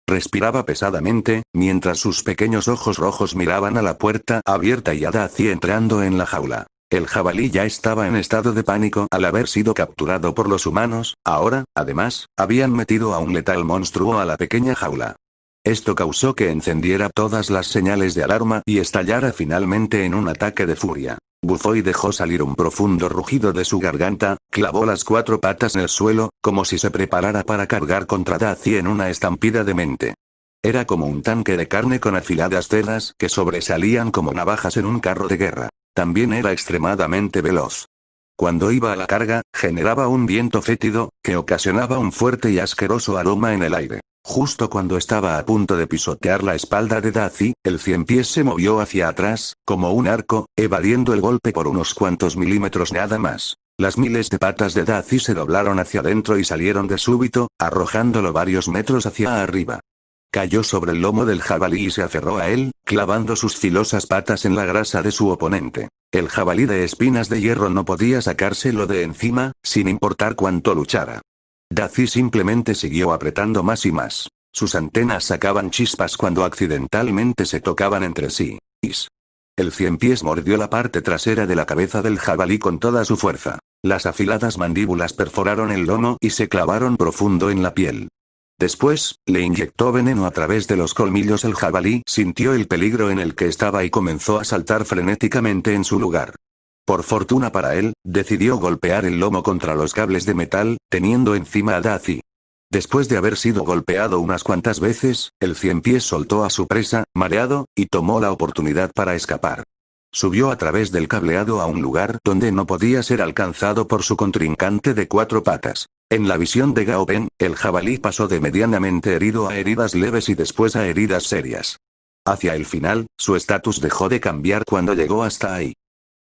Respiraba pesadamente, mientras sus pequeños ojos rojos miraban a la puerta abierta y a Daci entrando en la jaula. El jabalí ya estaba en estado de pánico al haber sido capturado por los humanos, ahora, además, habían metido a un letal monstruo a la pequeña jaula. Esto causó que encendiera todas las señales de alarma y estallara finalmente en un ataque de furia. Bufó y dejó salir un profundo rugido de su garganta, clavó las 4 patas en el suelo, como si se preparara para cargar contra Daci en una estampida demente. Era como un tanque de carne con afiladas cerdas que sobresalían como navajas en un carro de guerra. También era extremadamente veloz. Cuando iba a la carga, generaba un viento fétido, que ocasionaba un fuerte y asqueroso aroma en el aire. Justo cuando estaba a punto de pisotear la espalda de Daci, el ciempiés se movió hacia atrás, como un arco, evadiendo el golpe por unos cuantos milímetros nada más. Las miles de patas de Daci se doblaron hacia adentro y salieron de súbito, arrojándolo varios metros hacia arriba. Cayó sobre el lomo del jabalí y se aferró a él, clavando sus filosas patas en la grasa de su oponente. El jabalí de espinas de hierro no podía sacárselo de encima, sin importar cuánto luchara. Daci simplemente siguió apretando más y más. Sus antenas sacaban chispas cuando accidentalmente se tocaban entre sí. El ciempiés mordió la parte trasera de la cabeza del jabalí con toda su fuerza. Las afiladas mandíbulas perforaron el lomo y se clavaron profundo en la piel. Después, le inyectó veneno a través de los colmillos. El jabalí sintió el peligro en el que estaba y comenzó a saltar frenéticamente en su lugar. Por fortuna para él, decidió golpear el lomo contra los cables de metal, teniendo encima a Daci. Después de haber sido golpeado unas cuantas veces, el ciempiés soltó a su presa, mareado, y tomó la oportunidad para escapar. Subió a través del cableado a un lugar donde no podía ser alcanzado por su contrincante de 4 patas. En la visión de Gao Peng, el jabalí pasó de medianamente herido a heridas leves y después a heridas serias. Hacia el final, su estatus dejó de cambiar cuando llegó hasta ahí.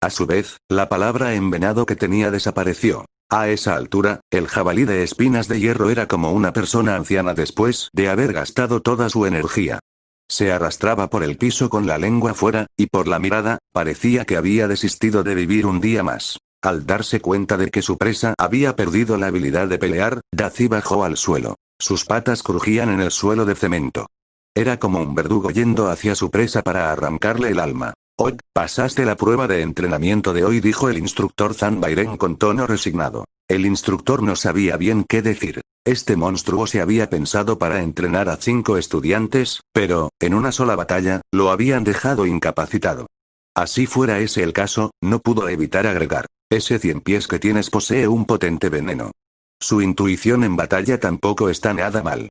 A su vez, la palabra envenenado que tenía desapareció. A esa altura, el jabalí de espinas de hierro era como una persona anciana después de haber gastado toda su energía. Se arrastraba por el piso con la lengua fuera, y por la mirada, parecía que había desistido de vivir un día más. Al darse cuenta de que su presa había perdido la habilidad de pelear, Daci bajó al suelo. Sus patas crujían en el suelo de cemento. Era como un verdugo yendo hacia su presa para arrancarle el alma. «Hoy, pasaste la prueba de entrenamiento de hoy», dijo el instructor Zhang Bairen con tono resignado. El instructor no sabía bien qué decir. Este monstruo se había pensado para entrenar a 5 estudiantes, pero, en una sola batalla, lo habían dejado incapacitado. Así fuera ese el caso, no pudo evitar agregar: ese ciempiés que tienes posee un potente veneno. Su intuición en batalla tampoco está nada mal.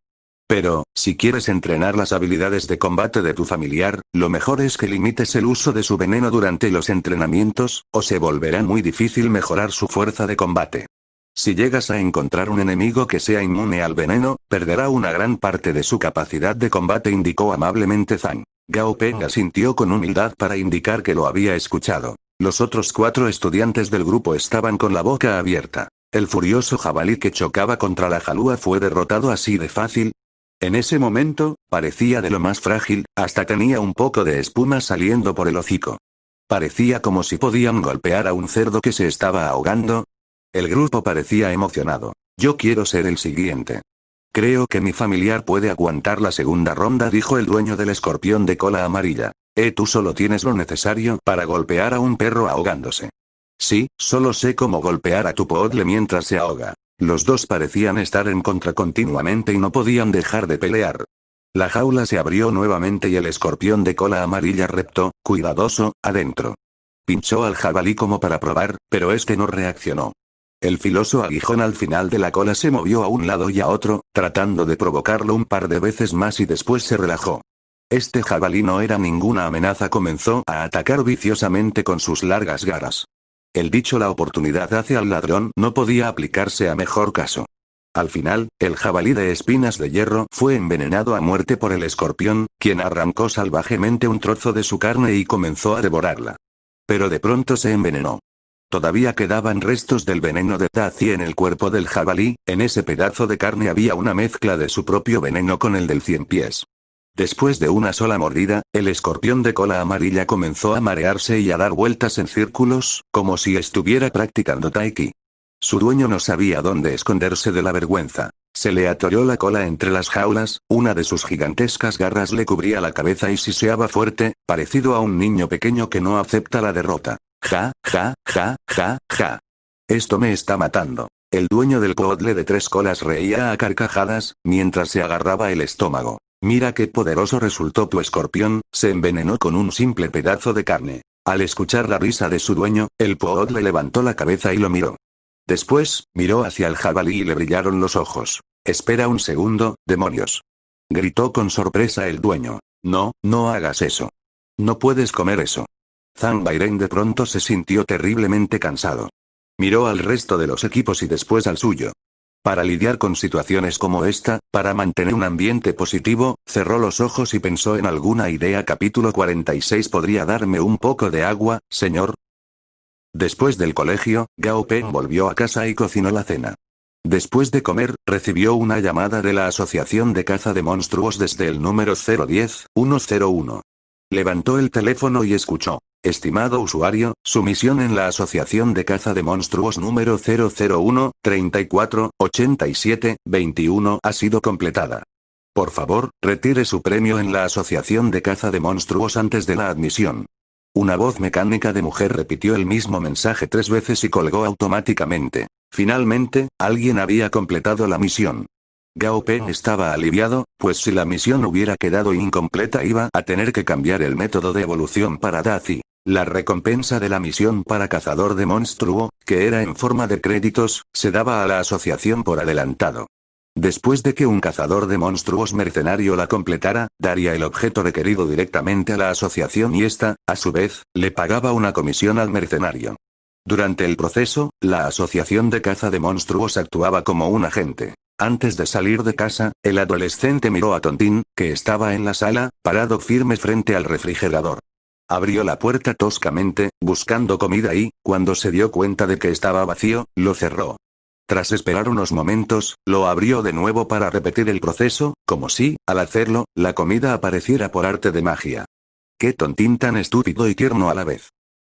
Pero, si quieres entrenar las habilidades de combate de tu familiar, lo mejor es que limites el uso de su veneno durante los entrenamientos, o se volverá muy difícil mejorar su fuerza de combate. Si llegas a encontrar un enemigo que sea inmune al veneno, perderá una gran parte de su capacidad de combate, indicó amablemente Zhang. Gao Peng asintió con humildad para indicar que lo había escuchado. Los otros 4 estudiantes del grupo estaban con la boca abierta. El furioso jabalí que chocaba contra la jalúa fue derrotado así de fácil. En ese momento, parecía de lo más frágil, hasta tenía un poco de espuma saliendo por el hocico. Parecía como si podían golpear a un cerdo que se estaba ahogando. El grupo parecía emocionado. Yo quiero ser el siguiente. Creo que mi familiar puede aguantar la segunda ronda, dijo el dueño del escorpión de cola amarilla. Tú solo tienes lo necesario para golpear a un perro ahogándose. Sí, solo sé cómo golpear a tu poodle mientras se ahoga. Los dos parecían estar en contra continuamente y no podían dejar de pelear. La jaula se abrió nuevamente y el escorpión de cola amarilla reptó, cuidadoso, adentro. Pinchó al jabalí como para probar, pero este no reaccionó. El filoso aguijón al final de la cola se movió a un lado y a otro, tratando de provocarlo un par de veces más y después se relajó. Este jabalí no era ninguna amenaza, comenzó a atacar viciosamente con sus largas garras. El dicho la oportunidad hace al ladrón no podía aplicarse a mejor caso. Al final, el jabalí de espinas de hierro fue envenenado a muerte por el escorpión, quien arrancó salvajemente un trozo de su carne y comenzó a devorarla. Pero de pronto se envenenó. Todavía quedaban restos del veneno de Tazi en el cuerpo del jabalí, en ese pedazo de carne había una mezcla de su propio veneno con el del cien pies. Después de una sola mordida, el escorpión de cola amarilla comenzó a marearse y a dar vueltas en círculos, como si estuviera practicando taiki. Su dueño no sabía dónde esconderse de la vergüenza. Se le atoró la cola entre las jaulas, una de sus gigantescas garras le cubría la cabeza y siseaba fuerte, parecido a un niño pequeño que no acepta la derrota. Ja, ja, ja, ja, ja. Esto me está matando. El dueño del poodle de 3 colas reía a carcajadas, mientras se agarraba el estómago. Mira qué poderoso resultó tu escorpión, se envenenó con un simple pedazo de carne. Al escuchar la risa de su dueño, el poodle levantó la cabeza y lo miró. Después, miró hacia el jabalí y le brillaron los ojos. Espera un segundo, demonios. Gritó con sorpresa el dueño. No, no hagas eso. No puedes comer eso. Zanbairen de pronto se sintió terriblemente cansado. Miró al resto de los equipos y después al suyo. Para lidiar con situaciones como esta, para mantener un ambiente positivo, cerró los ojos y pensó en alguna idea. Capítulo 46. ¿Podría darme un poco de agua, señor? Después del colegio, Gao Peng volvió a casa y cocinó la cena. Después de comer, recibió una llamada de la Asociación de Caza de Monstruos desde el número 010-101. Levantó el teléfono y escuchó. Estimado usuario, su misión en la Asociación de Caza de Monstruos número 001-34-87-21 ha sido completada. Por favor, retire su premio en la Asociación de Caza de Monstruos antes de la admisión. Una voz mecánica de mujer repitió el mismo mensaje 3 veces y colgó automáticamente. Finalmente, alguien había completado la misión. Gao Peng estaba aliviado, pues si la misión hubiera quedado incompleta iba a tener que cambiar el método de evolución para Dazi. La recompensa de la misión para cazador de monstruo, que era en forma de créditos, se daba a la asociación por adelantado. Después de que un cazador de monstruos mercenario la completara, daría el objeto requerido directamente a la asociación y esta, a su vez, le pagaba una comisión al mercenario. Durante el proceso, la asociación de caza de monstruos actuaba como un agente. Antes de salir de casa, el adolescente miró a Tontín, que estaba en la sala, parado firme frente al refrigerador. Abrió la puerta toscamente, buscando comida y, cuando se dio cuenta de que estaba vacío, lo cerró. Tras esperar unos momentos, lo abrió de nuevo para repetir el proceso, como si, al hacerlo, la comida apareciera por arte de magia. ¡Qué Tontín tan estúpido y tierno a la vez!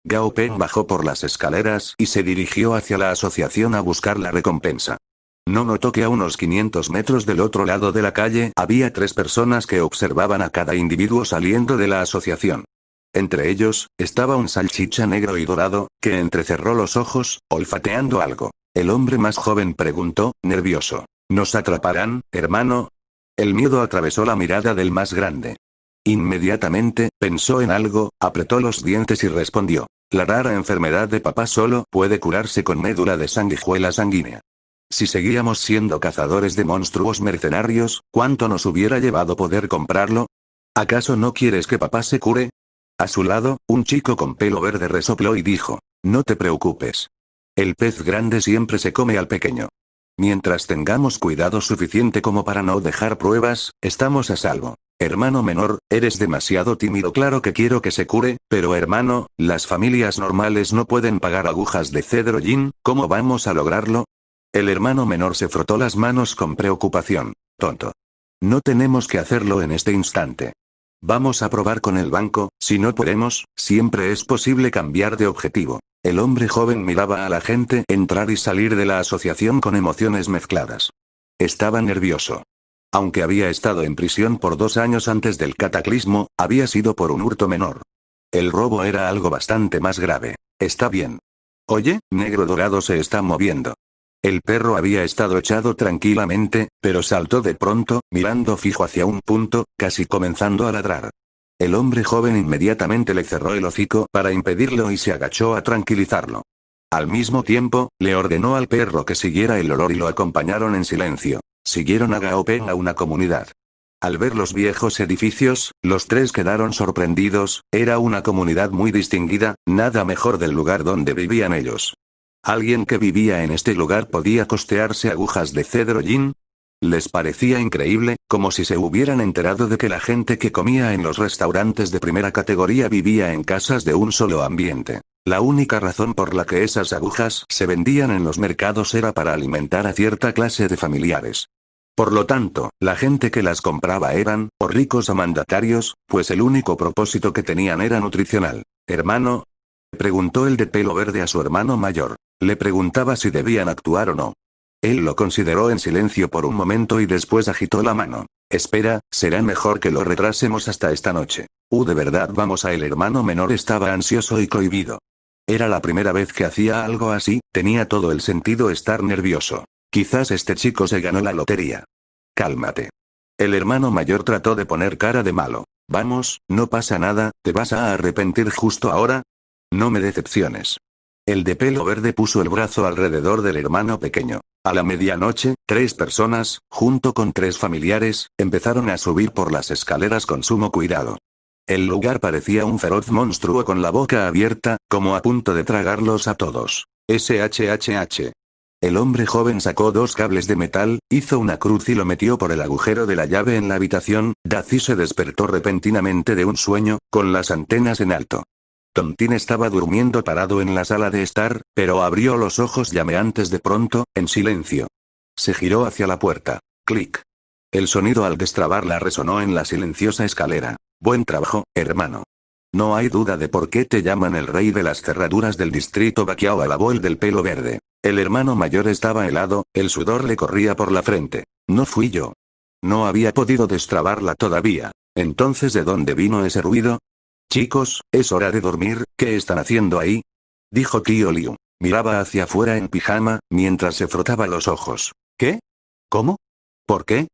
Gao Peng bajó por las escaleras y se dirigió hacia la asociación a buscar la recompensa. No notó que a unos 500 metros del otro lado de la calle había 3 personas que observaban a cada individuo saliendo de la asociación. Entre ellos, estaba un salchicha negro y dorado, que entrecerró los ojos, olfateando algo. El hombre más joven preguntó, nervioso. ¿Nos atraparán, hermano? El miedo atravesó la mirada del más grande. Inmediatamente, pensó en algo, apretó los dientes y respondió. La rara enfermedad de papá solo puede curarse con médula de sanguijuela sanguínea. Si seguíamos siendo cazadores de monstruos mercenarios, ¿cuánto nos hubiera llevado poder comprarlo? ¿Acaso no quieres que papá se cure? A su lado, un chico con pelo verde resopló y dijo. No te preocupes. El pez grande siempre se come al pequeño. Mientras tengamos cuidado suficiente como para no dejar pruebas, estamos a salvo. Hermano menor, eres demasiado tímido. Claro que quiero que se cure, pero hermano, las familias normales no pueden pagar agujas de cedro yin, ¿cómo vamos a lograrlo? El hermano menor se frotó las manos con preocupación. Tonto. No tenemos que hacerlo en este instante. Vamos a probar con el banco, si no podemos, siempre es posible cambiar de objetivo. El hombre joven miraba a la gente entrar y salir de la asociación con emociones mezcladas. Estaba nervioso. Aunque había estado en prisión por 2 años antes del cataclismo, había sido por un hurto menor. El robo era algo bastante más grave. Está bien. Oye, Negro Dorado se está moviendo. El perro había estado echado tranquilamente, pero saltó de pronto, mirando fijo hacia un punto, casi comenzando a ladrar. El hombre joven inmediatamente le cerró el hocico para impedirlo y se agachó a tranquilizarlo. Al mismo tiempo, le ordenó al perro que siguiera el olor y lo acompañaron en silencio. Siguieron a Gaopeng a una comunidad. Al ver los viejos edificios, los 3 quedaron sorprendidos, era una comunidad muy distinguida, nada mejor del lugar donde vivían ellos. ¿Alguien que vivía en este lugar podía costearse agujas de cedro yin? Les parecía increíble, como si se hubieran enterado de que la gente que comía en los restaurantes de primera categoría vivía en casas de un solo ambiente. La única razón por la que esas agujas se vendían en los mercados era para alimentar a cierta clase de familiares. Por lo tanto, la gente que las compraba eran, o ricos o mandatarios, pues el único propósito que tenían era nutricional. Hermano, preguntó el de pelo verde a su hermano mayor. Le preguntaba si debían actuar o no. Él lo consideró en silencio por un momento y después agitó la mano. Espera, será mejor que lo retrasemos hasta esta noche. ¿De verdad vamos a? El hermano menor estaba ansioso y cohibido. Era la primera vez que hacía algo así, tenía todo el sentido estar nervioso. Quizás este chico se ganó la lotería. Cálmate. El hermano mayor trató de poner cara de malo. Vamos, no pasa nada, ¿te vas a arrepentir justo ahora? No me decepciones. El de pelo verde puso el brazo alrededor del hermano pequeño. A la medianoche, 3 personas, junto con 3 familiares, empezaron a subir por las escaleras con sumo cuidado. El lugar parecía un feroz monstruo con la boca abierta, como a punto de tragarlos a todos. SHHH. El hombre joven sacó 2 cables de metal, hizo una cruz y lo metió por el agujero de la llave en la habitación. Dazi se despertó repentinamente de un sueño, con las antenas en alto. Tontín estaba durmiendo parado en la sala de estar, pero abrió los ojos llameantes de pronto, en silencio. Se giró hacia la puerta. Clic. El sonido al destrabarla resonó en la silenciosa escalera. Buen trabajo, hermano. No hay duda de por qué te llaman el rey de las cerraduras del distrito Baquiao, alabó el del pelo verde. El hermano mayor estaba helado, el sudor le corría por la frente. No fui yo. No había podido destrabarla todavía. Entonces, ¿de dónde vino ese ruido? Chicos, es hora de dormir, ¿qué están haciendo ahí? Dijo Kyo Liu. Miraba hacia afuera en pijama, mientras se frotaba los ojos. ¿Qué? ¿Cómo? ¿Por qué?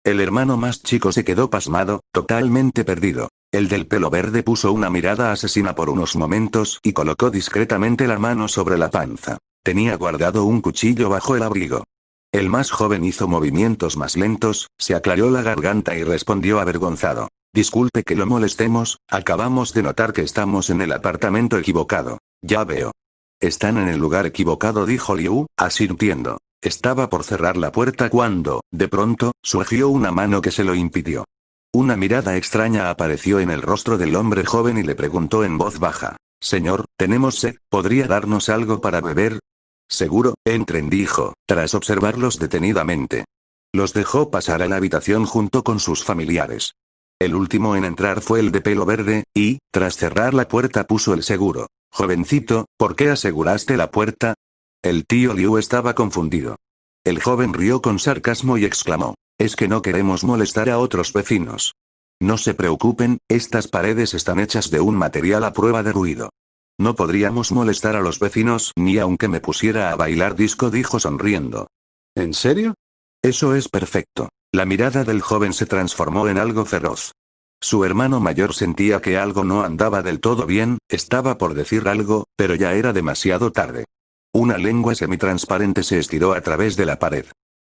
El hermano más chico se quedó pasmado, totalmente perdido. El del pelo verde puso una mirada asesina por unos momentos y colocó discretamente la mano sobre la panza. Tenía guardado un cuchillo bajo el abrigo. El más joven hizo movimientos más lentos, se aclaró la garganta y respondió avergonzado. Disculpe que lo molestemos, acabamos de notar que estamos en el apartamento equivocado. Ya veo. Están en el lugar equivocado, dijo Liu, asintiendo. Estaba por cerrar la puerta cuando, de pronto, surgió una mano que se lo impidió. Una mirada extraña apareció en el rostro del hombre joven y le preguntó en voz baja. Señor, tenemos sed, ¿podría darnos algo para beber? Seguro, entren, dijo, tras observarlos detenidamente. Los dejó pasar a la habitación junto con sus familiares. El último en entrar fue el de pelo verde, y, tras cerrar la puerta, puso el seguro. Jovencito, ¿por qué aseguraste la puerta? El tío Liu estaba confundido. El joven rió con sarcasmo y exclamó. Es que no queremos molestar a otros vecinos. No se preocupen, estas paredes están hechas de un material a prueba de ruido. No podríamos molestar a los vecinos ni aunque me pusiera a bailar disco, dijo sonriendo. ¿En serio? Eso es perfecto. La mirada del joven se transformó en algo feroz. Su hermano mayor sentía que algo no andaba del todo bien, estaba por decir algo, pero ya era demasiado tarde. Una lengua semitransparente se estiró a través de la pared.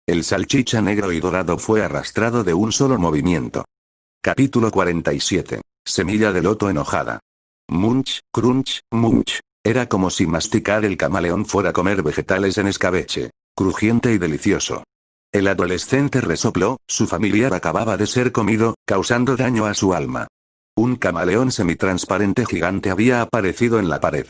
El salchicha negro y dorado fue arrastrado de un solo movimiento. Capítulo 47. Semilla de loto enojada. Munch, crunch, munch. Era como si masticar el camaleón fuera comer vegetales en escabeche. Crujiente y delicioso. El adolescente resopló, su familiar acababa de ser comido, causando daño a su alma. Un camaleón semitransparente gigante había aparecido en la pared.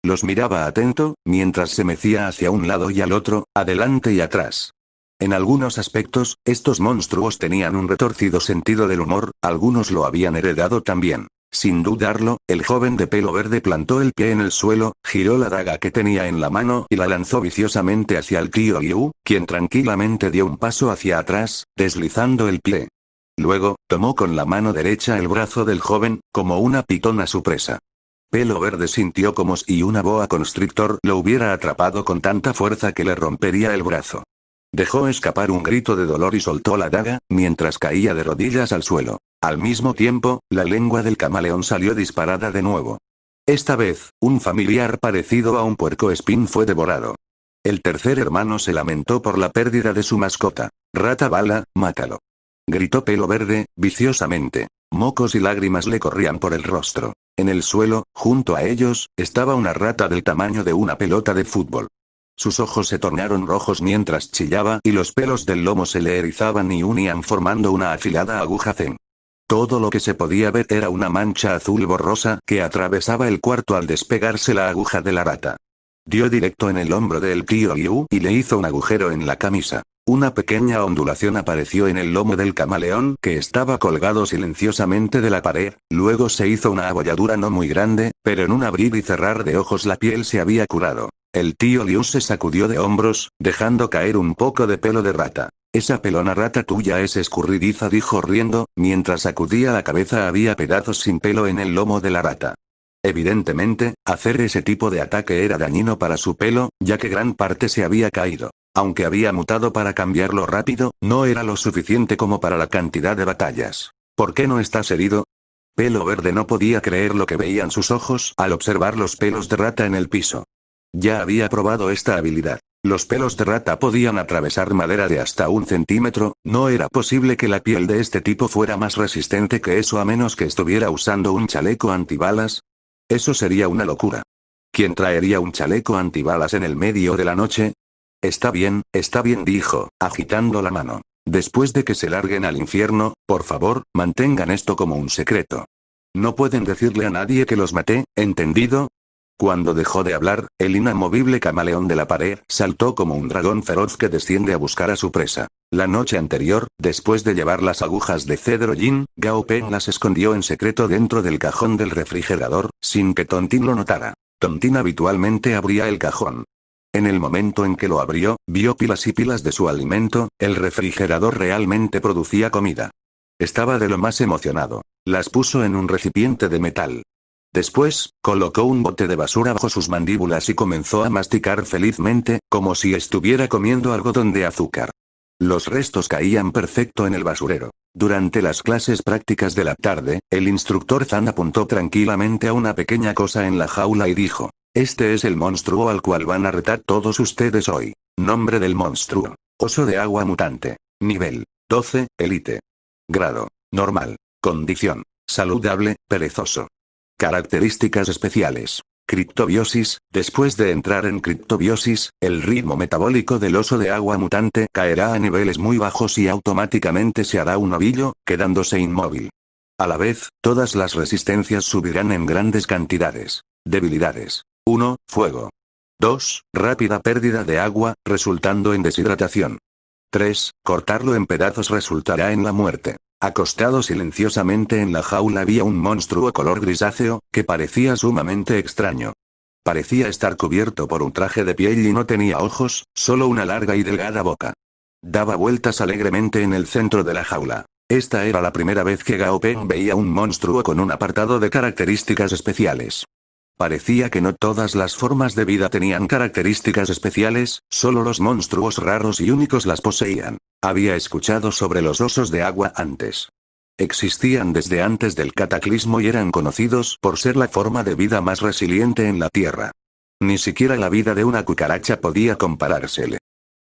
Los miraba atento, mientras se mecía hacia un lado y al otro, adelante y atrás. En algunos aspectos, estos monstruos tenían un retorcido sentido del humor, algunos lo habían heredado también. Sin dudarlo, el joven de pelo verde plantó el pie en el suelo, giró la daga que tenía en la mano y la lanzó viciosamente hacia el tío Liu, quien tranquilamente dio un paso hacia atrás, deslizando el pie. Luego, tomó con la mano derecha el brazo del joven, como una pitón a su presa. Pelo verde sintió como si una boa constrictor lo hubiera atrapado con tanta fuerza que le rompería el brazo. Dejó escapar un grito de dolor y soltó la daga, mientras caía de rodillas al suelo. Al mismo tiempo, la lengua del camaleón salió disparada de nuevo. Esta vez, un familiar parecido a un puercoespín fue devorado. El tercer hermano se lamentó por la pérdida de su mascota. Rata bala, mátalo. Gritó Pelo Verde, viciosamente. Mocos y lágrimas le corrían por el rostro. En el suelo, junto a ellos, estaba una rata del tamaño de una pelota de fútbol. Sus ojos se tornaron rojos mientras chillaba y los pelos del lomo se le erizaban y unían formando una afilada aguja zen. Todo lo que se podía ver era una mancha azul borrosa que atravesaba el cuarto al despegarse la aguja de la rata. Dio directo en el hombro del tío Liu y le hizo un agujero en la camisa. Una pequeña ondulación apareció en el lomo del camaleón que estaba colgado silenciosamente de la pared, luego se hizo una abolladura no muy grande, pero en un abrir y cerrar de ojos la piel se había curado. El tío Liu se sacudió de hombros, dejando caer un poco de pelo de rata. Esa pelona rata tuya es escurridiza, dijo riendo, mientras sacudía la cabeza había pedazos sin pelo en el lomo de la rata. Evidentemente, hacer ese tipo de ataque era dañino para su pelo, ya que gran parte se había caído. Aunque había mutado para cambiarlo rápido, no era lo suficiente como para la cantidad de batallas. ¿Por qué no estás herido? Pelo Verde no podía creer lo que veían sus ojos al observar los pelos de rata en el piso. Ya había probado esta habilidad. Los pelos de rata podían atravesar madera de hasta 1 centímetro, no era posible que la piel de este tipo fuera más resistente que eso a menos que estuviera usando un chaleco antibalas. Eso sería una locura. ¿Quién traería un chaleco antibalas en el medio de la noche? Está bien, dijo, agitando la mano. Después de que se larguen al infierno, por favor, mantengan esto como un secreto. No pueden decirle a nadie que los maté, ¿entendido? Cuando dejó de hablar, el inamovible camaleón de la pared saltó como un dragón feroz que desciende a buscar a su presa. La noche anterior, después de llevar las agujas de cedro Jin, Gao Peng las escondió en secreto dentro del cajón del refrigerador, sin que Tontin lo notara. Tontin habitualmente abría el cajón. En el momento en que lo abrió, vio pilas y pilas de su alimento, el refrigerador realmente producía comida. Estaba de lo más emocionado. Las puso en un recipiente de metal. Después, colocó un bote de basura bajo sus mandíbulas y comenzó a masticar felizmente, como si estuviera comiendo algodón de azúcar. Los restos caían perfecto en el basurero. Durante las clases prácticas de la tarde, el instructor Zan apuntó tranquilamente a una pequeña cosa en la jaula y dijo: este es el monstruo al cual van a retar todos ustedes hoy. Nombre del monstruo: oso de agua mutante. Nivel: 12, Elite. Grado: normal. Condición: saludable, perezoso. Características especiales. Criptobiosis: después de entrar en criptobiosis, el ritmo metabólico del oso de agua mutante caerá a niveles muy bajos y automáticamente se hará un ovillo, quedándose inmóvil. A la vez, todas las resistencias subirán en grandes cantidades. Debilidades: 1. Fuego. 2. Rápida pérdida de agua, resultando en deshidratación. 3. Cortarlo en pedazos resultará en la muerte. Acostado silenciosamente en la jaula había un monstruo color grisáceo, que parecía sumamente extraño. Parecía estar cubierto por un traje de piel y no tenía ojos, solo una larga y delgada boca. Daba vueltas alegremente en el centro de la jaula. Esta era la primera vez que Gao Peng veía un monstruo con un apartado de características especiales. Parecía que no todas las formas de vida tenían características especiales, solo los monstruos raros y únicos las poseían. Había escuchado sobre los osos de agua antes. Existían desde antes del cataclismo y eran conocidos por ser la forma de vida más resiliente en la Tierra. Ni siquiera la vida de una cucaracha podía comparársele.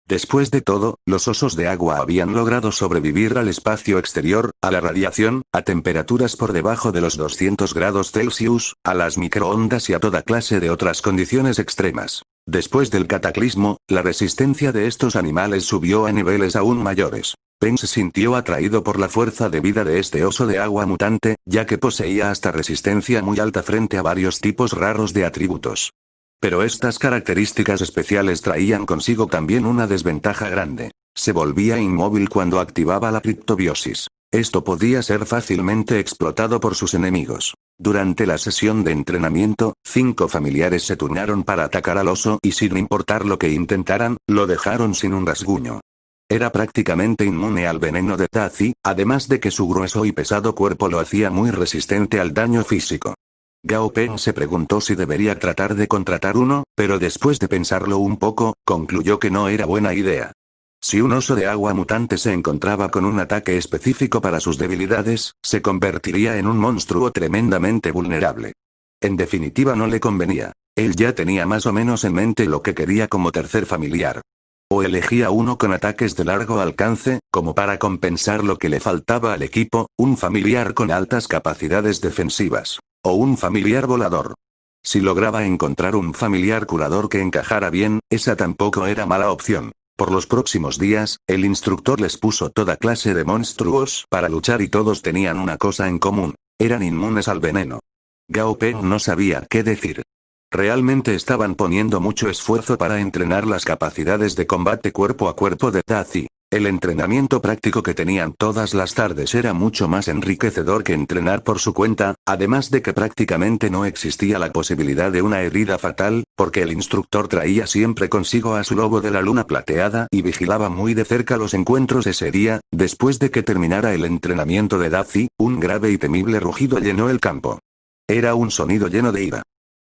Después de todo, los osos de agua habían logrado sobrevivir al espacio exterior, a la radiación, a temperaturas por debajo de los 200 grados Celsius, a las microondas y a toda clase de otras condiciones extremas. Después del cataclismo, la resistencia de estos animales subió a niveles aún mayores. Peng se sintió atraído por la fuerza de vida de este oso de agua mutante, ya que poseía hasta resistencia muy alta frente a varios tipos raros de atributos. Pero estas características especiales traían consigo también una desventaja grande. Se volvía inmóvil cuando activaba la criptobiosis. Esto podía ser fácilmente explotado por sus enemigos. Durante la sesión de entrenamiento, 5 familiares se turnaron para atacar al oso y sin importar lo que intentaran, lo dejaron sin un rasguño. Era prácticamente inmune al veneno de Tazi, además de que su grueso y pesado cuerpo lo hacía muy resistente al daño físico. Gao Peng se preguntó si debería tratar de contratar uno, pero después de pensarlo un poco, concluyó que no era buena idea. Si un oso de agua mutante se encontraba con un ataque específico para sus debilidades, se convertiría en un monstruo tremendamente vulnerable. En definitiva no le convenía. Él ya tenía más o menos en mente lo que quería como tercer familiar. O elegía uno con ataques de largo alcance, como para compensar lo que le faltaba al equipo, un familiar con altas capacidades defensivas. O un familiar volador. Si lograba encontrar un familiar curador que encajara bien, esa tampoco era mala opción. Por los próximos días, el instructor les puso toda clase de monstruos para luchar y todos tenían una cosa en común. Eran inmunes al veneno. Gao Peng no sabía qué decir. Realmente estaban poniendo mucho esfuerzo para entrenar las capacidades de combate cuerpo a cuerpo de Tazi. El entrenamiento práctico que tenían todas las tardes era mucho más enriquecedor que entrenar por su cuenta, además de que prácticamente no existía la posibilidad de una herida fatal, porque el instructor traía siempre consigo a su lobo de la luna plateada y vigilaba muy de cerca los encuentros ese día. Después de que terminara el entrenamiento de Tazi, un grave y temible rugido llenó el campo. Era un sonido lleno de ira.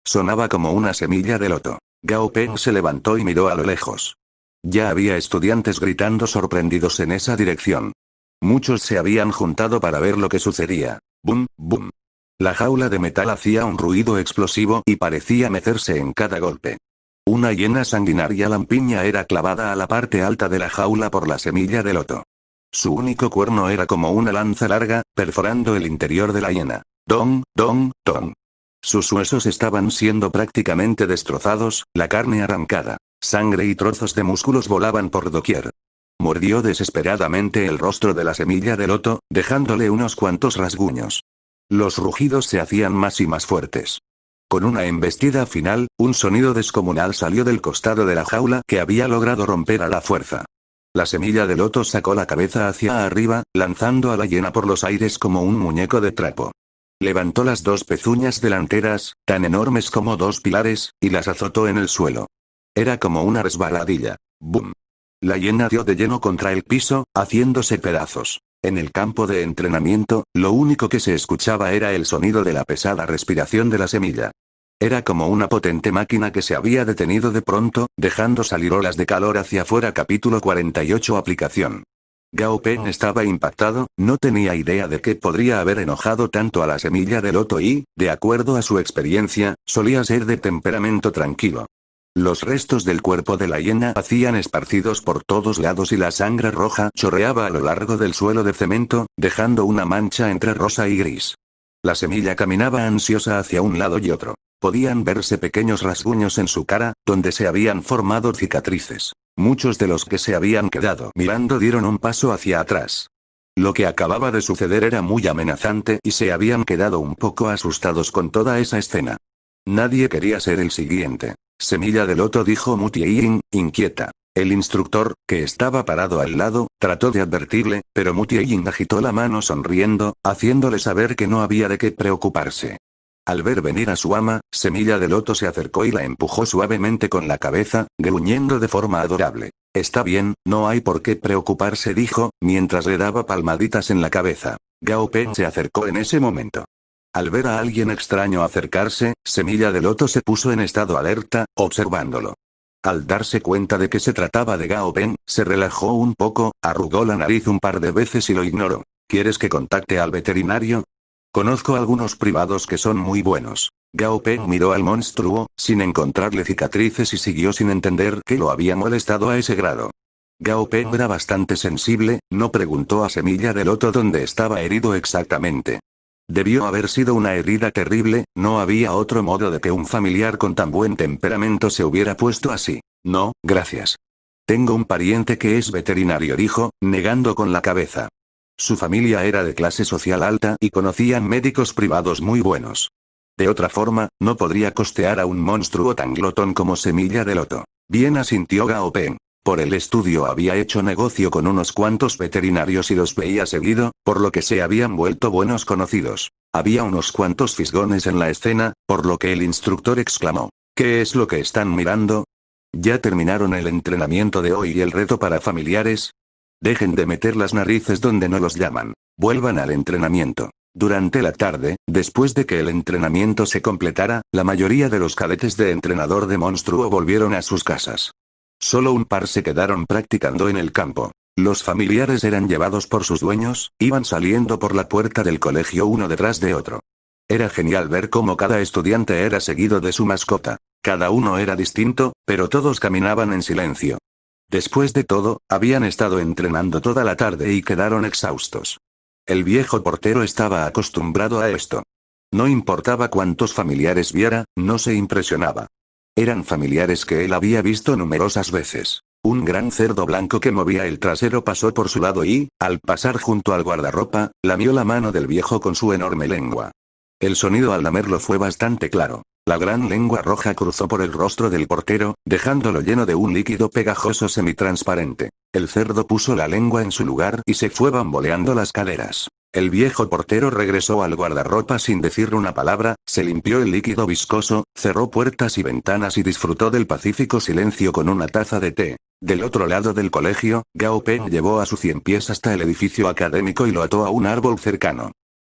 Sonaba como una semilla de loto. Gao Peng se levantó y miró a lo lejos. Ya había estudiantes gritando sorprendidos en esa dirección. Muchos se habían juntado para ver lo que sucedía. ¡Bum, bum! La jaula de metal hacía un ruido explosivo y parecía mecerse en cada golpe. Una hiena sanguinaria lampiña era clavada a la parte alta de la jaula por la semilla de loto. Su único cuerno era como una lanza larga, perforando el interior de la hiena. ¡Dong, dong, dong! Sus huesos estaban siendo prácticamente destrozados, la carne arrancada. Sangre y trozos de músculos volaban por doquier. Mordió desesperadamente el rostro de la semilla de loto, dejándole unos cuantos rasguños. Los rugidos se hacían más y más fuertes. Con una embestida final, un sonido descomunal salió del costado de la jaula que había logrado romper a la fuerza. La semilla de loto sacó la cabeza hacia arriba, lanzando a la hiena por los aires como un muñeco de trapo. Levantó las 2 pezuñas delanteras, tan enormes como 2 pilares, y las azotó en el suelo. Era como una resbaladilla. ¡Bum! La hiena dio de lleno contra el piso, haciéndose pedazos. En el campo de entrenamiento, lo único que se escuchaba era el sonido de la pesada respiración de la semilla. Era como una potente máquina que se había detenido de pronto, dejando salir olas de calor hacia afuera. Capítulo 48. Aplicación. Gao Peng estaba impactado, no tenía idea de qué podría haber enojado tanto a la semilla de loto y, de acuerdo a su experiencia, solía ser de temperamento tranquilo. Los restos del cuerpo de la hiena hacían esparcidos por todos lados y la sangre roja chorreaba a lo largo del suelo de cemento, dejando una mancha entre rosa y gris. La semilla caminaba ansiosa hacia un lado y otro. Podían verse pequeños rasguños en su cara, donde se habían formado cicatrices. Muchos de los que se habían quedado mirando dieron un paso hacia atrás. Lo que acababa de suceder era muy amenazante y se habían quedado un poco asustados con toda esa escena. Nadie quería ser el siguiente. Semilla de loto, dijo Mu Tianyin, inquieta. El instructor, que estaba parado al lado, trató de advertirle, pero Mu Tianyin agitó la mano sonriendo, haciéndole saber que no había de qué preocuparse. Al ver venir a su ama, Semilla de loto se acercó y la empujó suavemente con la cabeza, gruñendo de forma adorable. Está bien, no hay por qué preocuparse, dijo, mientras le daba palmaditas en la cabeza. Gao Peng se acercó en ese momento. Al ver a alguien extraño acercarse, Semilla de loto se puso en estado alerta, observándolo. Al darse cuenta de que se trataba de Gao Peng, se relajó un poco, arrugó la nariz un par de veces y lo ignoró. ¿Quieres que contacte al veterinario? Conozco algunos privados que son muy buenos. Gao Peng miró al monstruo, sin encontrarle cicatrices y siguió sin entender qué lo había molestado a ese grado. Gao Peng era bastante sensible, no preguntó a Semilla de loto dónde estaba herido exactamente. Debió haber sido una herida terrible, no había otro modo de que un familiar con tan buen temperamento se hubiera puesto así. No, gracias. Tengo un pariente que es veterinario, dijo, negando con la cabeza. Su familia era de clase social alta y conocían médicos privados muy buenos. De otra forma, no podría costear a un monstruo tan glotón como Semilla de Loto. Bien, asintió Gao Peng. Por el estudio había hecho negocio con unos cuantos veterinarios y los veía seguido, por lo que se habían vuelto buenos conocidos. Había unos cuantos fisgones en la escena, por lo que el instructor exclamó: ¿Qué es lo que están mirando? ¿Ya terminaron el entrenamiento de hoy y el reto para familiares? Dejen de meter las narices donde no los llaman. Vuelvan al entrenamiento. Durante la tarde, después de que el entrenamiento se completara, la mayoría de los cadetes de entrenador de monstruo volvieron a sus casas. Solo un par se quedaron practicando en el campo. Los familiares eran llevados por sus dueños, iban saliendo por la puerta del colegio uno detrás de otro. Era genial ver cómo cada estudiante era seguido de su mascota. Cada uno era distinto, pero todos caminaban en silencio. Después de todo, habían estado entrenando toda la tarde y quedaron exhaustos. El viejo portero estaba acostumbrado a esto. No importaba cuántos familiares viera, no se impresionaba. Eran familiares que él había visto numerosas veces. Un gran cerdo blanco que movía el trasero pasó por su lado y, al pasar junto al guardarropa, lamió la mano del viejo con su enorme lengua. El sonido al lamerlo fue bastante claro. La gran lengua roja cruzó por el rostro del portero, dejándolo lleno de un líquido pegajoso semitransparente. El cerdo puso la lengua en su lugar y se fue bamboleando las caderas. El viejo portero regresó al guardarropa sin decir una palabra, se limpió el líquido viscoso, cerró puertas y ventanas y disfrutó del pacífico silencio con una taza de té. Del otro lado del colegio, Gao Peng llevó a su 100 pies hasta el edificio académico y lo ató a un árbol cercano.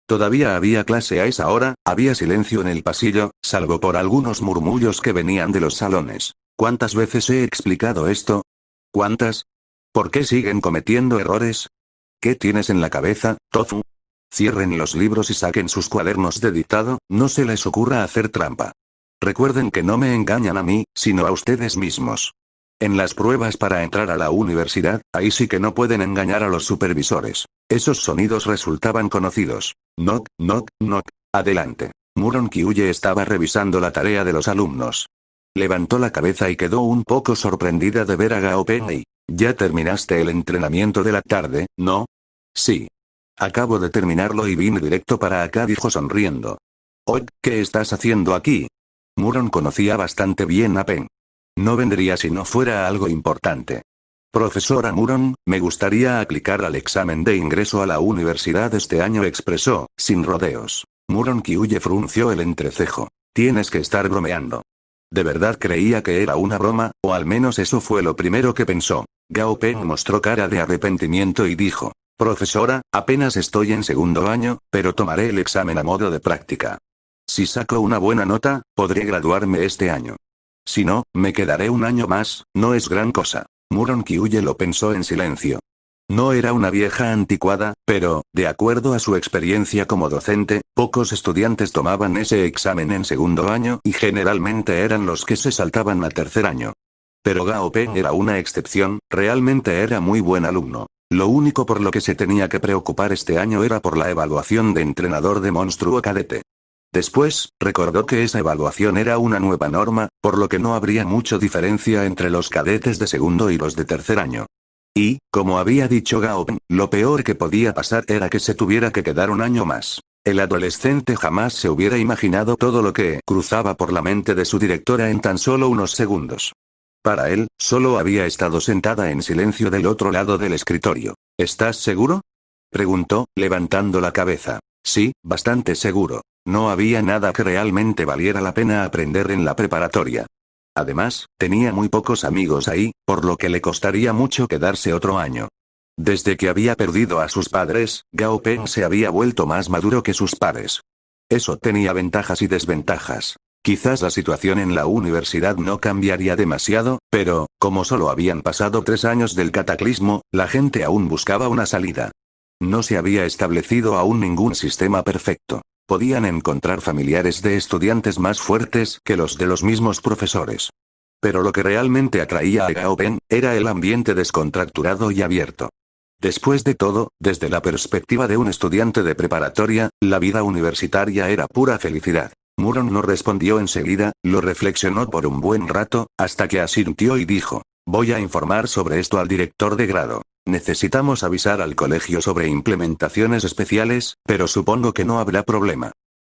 Todavía había clase a esa hora, había silencio en el pasillo, salvo por algunos murmullos que venían de los salones. ¿Cuántas veces he explicado esto? ¿Cuántas? ¿Por qué siguen cometiendo errores? ¿Qué tienes en la cabeza, Tofu? Cierren los libros y saquen sus cuadernos de dictado, no se les ocurra hacer trampa. Recuerden que no me engañan a mí, sino a ustedes mismos. En las pruebas para entrar a la universidad, ahí sí que no pueden engañar a los supervisores. Esos sonidos resultaban conocidos. Knock, knock, knock. Adelante. Muron Kyuye estaba revisando la tarea de los alumnos. Levantó la cabeza y quedó un poco sorprendida de ver a Gao Peng. ¿Ya terminaste el entrenamiento de la tarde, no? Sí. Acabo de terminarlo y vine directo para acá, dijo sonriendo. Oh, ¿qué estás haciendo aquí? Muron conocía bastante bien a Peng. No vendría si no fuera algo importante. Profesora Muron, me gustaría aplicar al examen de ingreso a la universidad este año, expresó, sin rodeos. Muron Kyuye frunció el entrecejo. Tienes que estar bromeando. De verdad creía que era una broma, o al menos eso fue lo primero que pensó. Gao Peng mostró cara de arrepentimiento y dijo: Profesora, apenas estoy en segundo año, pero tomaré el examen a modo de práctica. Si saco una buena nota, podré graduarme este año. Si no, me quedaré un año más, no es gran cosa. Muron Kyuye lo pensó en silencio. No era una vieja anticuada, pero, de acuerdo a su experiencia como docente, pocos estudiantes tomaban ese examen en segundo año y generalmente eran los que se saltaban a tercer año. Pero Gao Peng era una excepción, realmente era muy buen alumno. Lo único por lo que se tenía que preocupar este año era por la evaluación de entrenador de monstruo cadete. Después, recordó que esa evaluación era una nueva norma, por lo que no habría mucha diferencia entre los cadetes de segundo y los de tercer año. Y, como había dicho Gao Peng, lo peor que podía pasar era que se tuviera que quedar un año más. El adolescente jamás se hubiera imaginado todo lo que cruzaba por la mente de su directora en tan solo unos segundos. Para él, solo había estado sentada en silencio del otro lado del escritorio. ¿Estás seguro? Preguntó, levantando la cabeza. Sí, bastante seguro. No había nada que realmente valiera la pena aprender en la preparatoria. Además, tenía muy pocos amigos ahí, por lo que le costaría mucho quedarse otro año. Desde que había perdido a sus padres, Gao Peng se había vuelto más maduro que sus pares. Eso tenía ventajas y desventajas. Quizás la situación en la universidad no cambiaría demasiado, pero, como solo habían pasado 3 años del cataclismo, la gente aún buscaba una salida. No se había establecido aún ningún sistema perfecto. Podían encontrar familiares de estudiantes más fuertes que los de los mismos profesores. Pero lo que realmente atraía a Gao Peng era el ambiente descontracturado y abierto. Después de todo, desde la perspectiva de un estudiante de preparatoria, la vida universitaria era pura felicidad. Muron no respondió enseguida, lo reflexionó por un buen rato, hasta que asintió y dijo: voy a informar sobre esto al director de grado. Necesitamos avisar al colegio sobre implementaciones especiales, pero supongo que no habrá problema.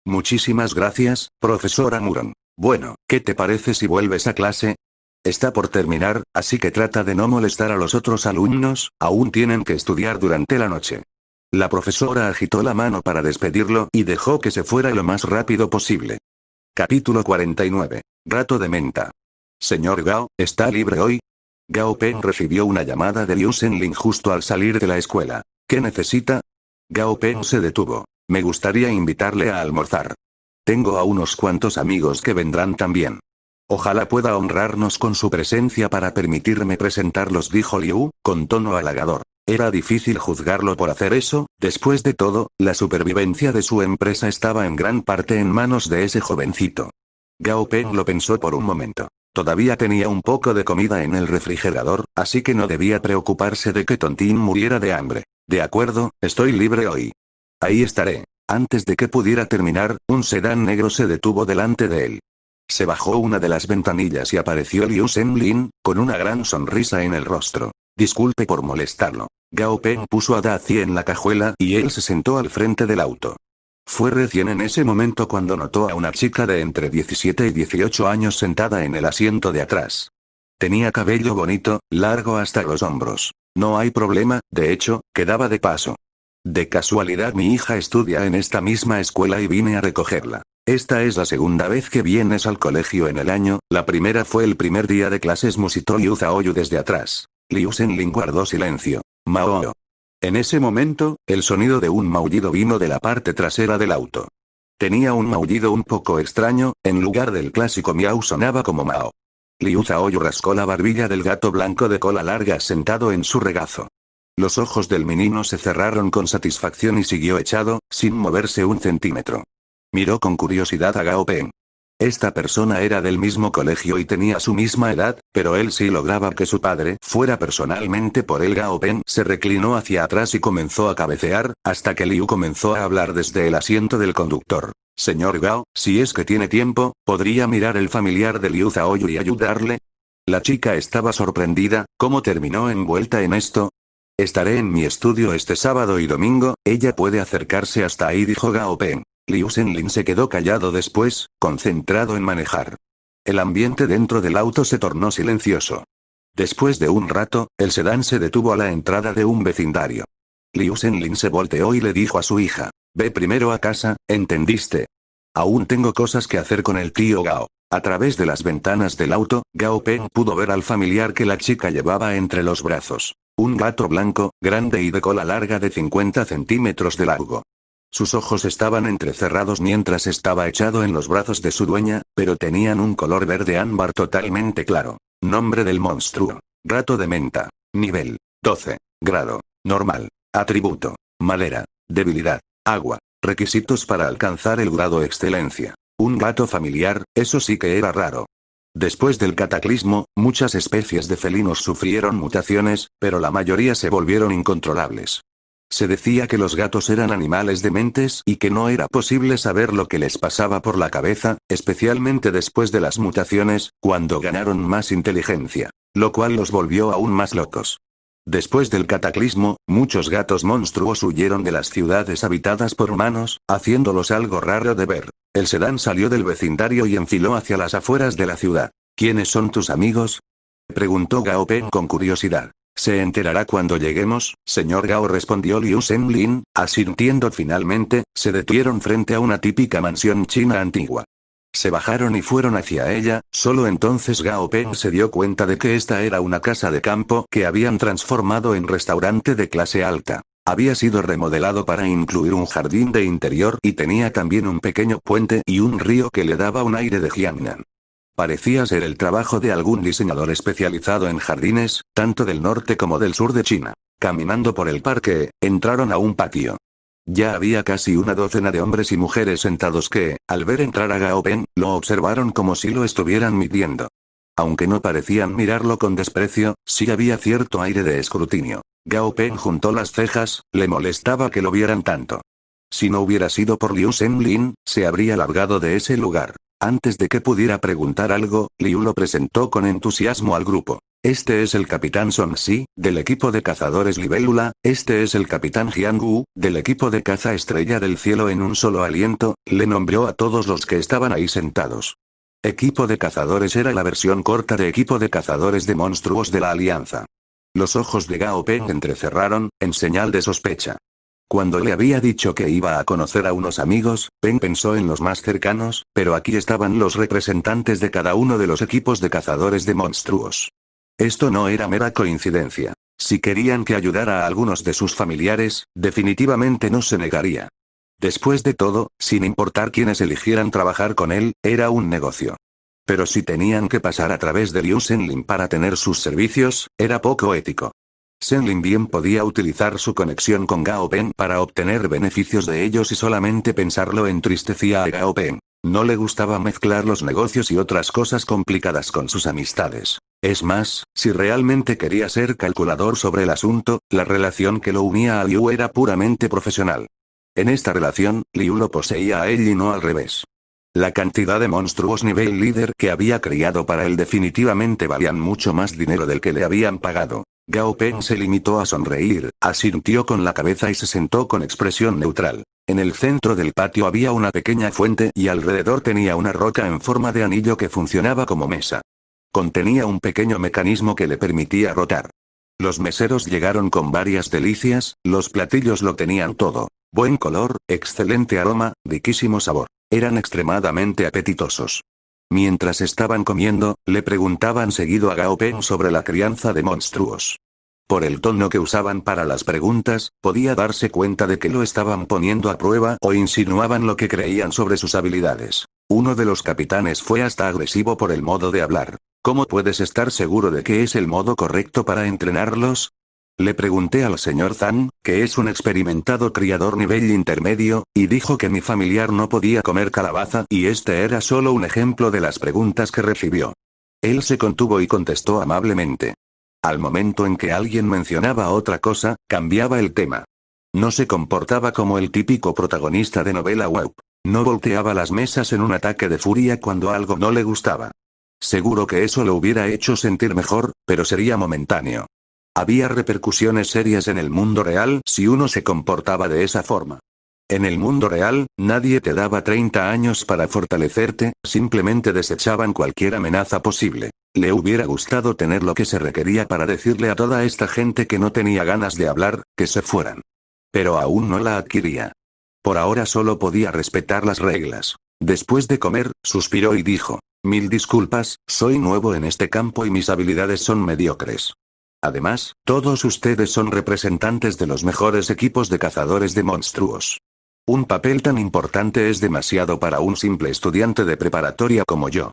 Muchísimas gracias, profesora Muron. Bueno, ¿qué te parece si vuelves a clase? Está por terminar, así que trata de no molestar a los otros alumnos, aún tienen que estudiar durante la noche. La profesora agitó la mano para despedirlo y dejó que se fuera lo más rápido posible. Capítulo 49. Rato de menta. Señor Gao, ¿está libre hoy? Gao Peng recibió una llamada de Liu Shenlin justo al salir de la escuela. ¿Qué necesita? Gao Peng se detuvo. Me gustaría invitarle a almorzar. Tengo a unos cuantos amigos que vendrán también. Ojalá pueda honrarnos con su presencia para permitirme presentarlos, dijo Liu, con tono halagador. Era difícil juzgarlo por hacer eso, después de todo, la supervivencia de su empresa estaba en gran parte en manos de ese jovencito. Gao Peng lo pensó por un momento. Todavía tenía un poco de comida en el refrigerador, así que no debía preocuparse de que Tontín muriera de hambre. De acuerdo, estoy libre hoy. Ahí estaré. Antes de que pudiera terminar, un sedán negro se detuvo delante de él. Se bajó una de las ventanillas y apareció Liu Shenlin, con una gran sonrisa en el rostro. Disculpe por molestarlo. Gao Peng puso a Daci en la cajuela y él se sentó al frente del auto. Fue recién en ese momento cuando notó a una chica de entre 17 y 18 años sentada en el asiento de atrás. Tenía cabello bonito, largo hasta los hombros. No hay problema, de hecho, quedaba de paso. De casualidad mi hija estudia en esta misma escuela y vine a recogerla. Esta es la segunda vez que vienes al colegio en el año, la primera fue el primer día de clases, musitó Liu Zaoyu desde atrás. Liu Shenlin guardó silencio. Mao. En ese momento, el sonido de un maullido vino de la parte trasera del auto. Tenía un maullido un poco extraño, en lugar del clásico miau sonaba como Mao. Liu Zaoyu rascó la barbilla del gato blanco de cola larga sentado en su regazo. Los ojos del menino se cerraron con satisfacción y siguió echado, sin moverse un centímetro. Miró con curiosidad a Gao Peng. Esta persona era del mismo colegio y tenía su misma edad, pero él sí lograba que su padre fuera personalmente por él. Gao Peng se reclinó hacia atrás y comenzó a cabecear, hasta que Liu comenzó a hablar desde el asiento del conductor. Señor Gao, si es que tiene tiempo, ¿podría mirar el familiar de Liu Zaoyu y ayudarle? La chica estaba sorprendida, ¿cómo terminó envuelta en esto? Estaré en mi estudio este sábado y domingo, ella puede acercarse hasta ahí, dijo Gao Peng. Liu Shenlin se quedó callado después, concentrado en manejar. El ambiente dentro del auto se tornó silencioso. Después de un rato, el sedán se detuvo a la entrada de un vecindario. Liu Shenlin se volteó y le dijo a su hija, ve primero a casa, ¿entendiste? Aún tengo cosas que hacer con el tío Gao. A través de las ventanas del auto, Gao Peng pudo ver al familiar que la chica llevaba entre los brazos. Un gato blanco, grande y de cola larga de 50 centímetros de largo. Sus ojos estaban entrecerrados mientras estaba echado en los brazos de su dueña, pero tenían un color verde ámbar totalmente claro. Nombre del monstruo. Rato de menta. Nivel 12. Grado. Normal. Atributo. Madera. Debilidad. Agua. Requisitos para alcanzar el grado excelencia. Un gato familiar, eso sí que era raro. Después del cataclismo, muchas especies de felinos sufrieron mutaciones, pero la mayoría se volvieron incontrolables. Se decía que los gatos eran animales dementes y que no era posible saber lo que les pasaba por la cabeza, especialmente después de las mutaciones, cuando ganaron más inteligencia, lo cual los volvió aún más locos. Después del cataclismo, muchos gatos monstruos huyeron de las ciudades habitadas por humanos, haciéndolos algo raro de ver. El sedán salió del vecindario y enfiló hacia las afueras de la ciudad. ¿Quiénes son tus amigos?, preguntó Gao Peng con curiosidad. Se enterará cuando lleguemos, señor Gao, respondió Liu Shenlin, asintiendo finalmente. Se detuvieron frente a una típica mansión china antigua. Se bajaron y fueron hacia ella, solo entonces Gao Peng se dio cuenta de que esta era una casa de campo que habían transformado en restaurante de clase alta. Había sido remodelado para incluir un jardín de interior y tenía también un pequeño puente y un río que le daba un aire de Jiangnan. Parecía ser el trabajo de algún diseñador especializado en jardines, tanto del norte como del sur de China. Caminando por el parque, entraron a un patio. Ya había casi una docena de hombres y mujeres sentados que, al ver entrar a Gao Peng, lo observaron como si lo estuvieran midiendo. Aunque no parecían mirarlo con desprecio, sí había cierto aire de escrutinio. Gao Peng juntó las cejas, le molestaba que lo vieran tanto. Si no hubiera sido por Liu Shenlin, se habría largado de ese lugar. Antes de que pudiera preguntar algo, Liu lo presentó con entusiasmo al grupo. Este es el Capitán Song Si, del equipo de cazadores Libélula, este es el Capitán Jiang-Wu, del equipo de caza Estrella del Cielo. En un solo aliento, le nombró a todos los que estaban ahí sentados. Equipo de cazadores era la versión corta de equipo de cazadores de monstruos de la Alianza. Los ojos de Gao Peng entrecerraron, en señal de sospecha. Cuando le había dicho que iba a conocer a unos amigos, Peng pensó en los más cercanos, pero aquí estaban los representantes de cada uno de los equipos de cazadores de monstruos. Esto no era mera coincidencia. Si querían que ayudara a algunos de sus familiares, definitivamente no se negaría. Después de todo, sin importar quiénes eligieran trabajar con él, era un negocio. Pero si tenían que pasar a través de Liu Shenlin para tener sus servicios, era poco ético. Shenlin bien podía utilizar su conexión con Gao Peng para obtener beneficios de ellos y solamente pensarlo entristecía a Gao Peng. No le gustaba mezclar los negocios y otras cosas complicadas con sus amistades. Es más, si realmente quería ser calculador sobre el asunto, la relación que lo unía a Liu era puramente profesional. En esta relación, Liu lo poseía a él y no al revés. La cantidad de monstruos nivel líder que había criado para él definitivamente valían mucho más dinero del que le habían pagado. Gao Peng se limitó a sonreír, asintió con la cabeza y se sentó con expresión neutral. En el centro del patio había una pequeña fuente y alrededor tenía una roca en forma de anillo que funcionaba como mesa. Contenía un pequeño mecanismo que le permitía rotar. Los meseros llegaron con varias delicias, los platillos lo tenían todo. Buen color, excelente aroma, riquísimo sabor. Eran extremadamente apetitosos. Mientras estaban comiendo, le preguntaban seguido a Gao Peng sobre la crianza de monstruos. Por el tono que usaban para las preguntas, podía darse cuenta de que lo estaban poniendo a prueba o insinuaban lo que creían sobre sus habilidades. Uno de los capitanes fue hasta agresivo por el modo de hablar. ¿Cómo puedes estar seguro de que es el modo correcto para entrenarlos? Le pregunté al señor Zhang, que es un experimentado criador nivel intermedio, y dijo que mi familiar no podía comer calabaza y este era solo un ejemplo de las preguntas que recibió. Él se contuvo y contestó amablemente. Al momento en que alguien mencionaba otra cosa, cambiaba el tema. No se comportaba como el típico protagonista de novela web. No volteaba las mesas en un ataque de furia cuando algo no le gustaba. Seguro que eso lo hubiera hecho sentir mejor, pero sería momentáneo. Había repercusiones serias en el mundo real si uno se comportaba de esa forma. En el mundo real, nadie te daba 30 años para fortalecerte, simplemente desechaban cualquier amenaza posible. Le hubiera gustado tener lo que se requería para decirle a toda esta gente que no tenía ganas de hablar, que se fueran. Pero aún no la adquiría. Por ahora solo podía respetar las reglas. Después de comer, suspiró y dijo, «Mil disculpas, soy nuevo en este campo y mis habilidades son mediocres. Además, todos ustedes son representantes de los mejores equipos de cazadores de monstruos. Un papel tan importante es demasiado para un simple estudiante de preparatoria como yo.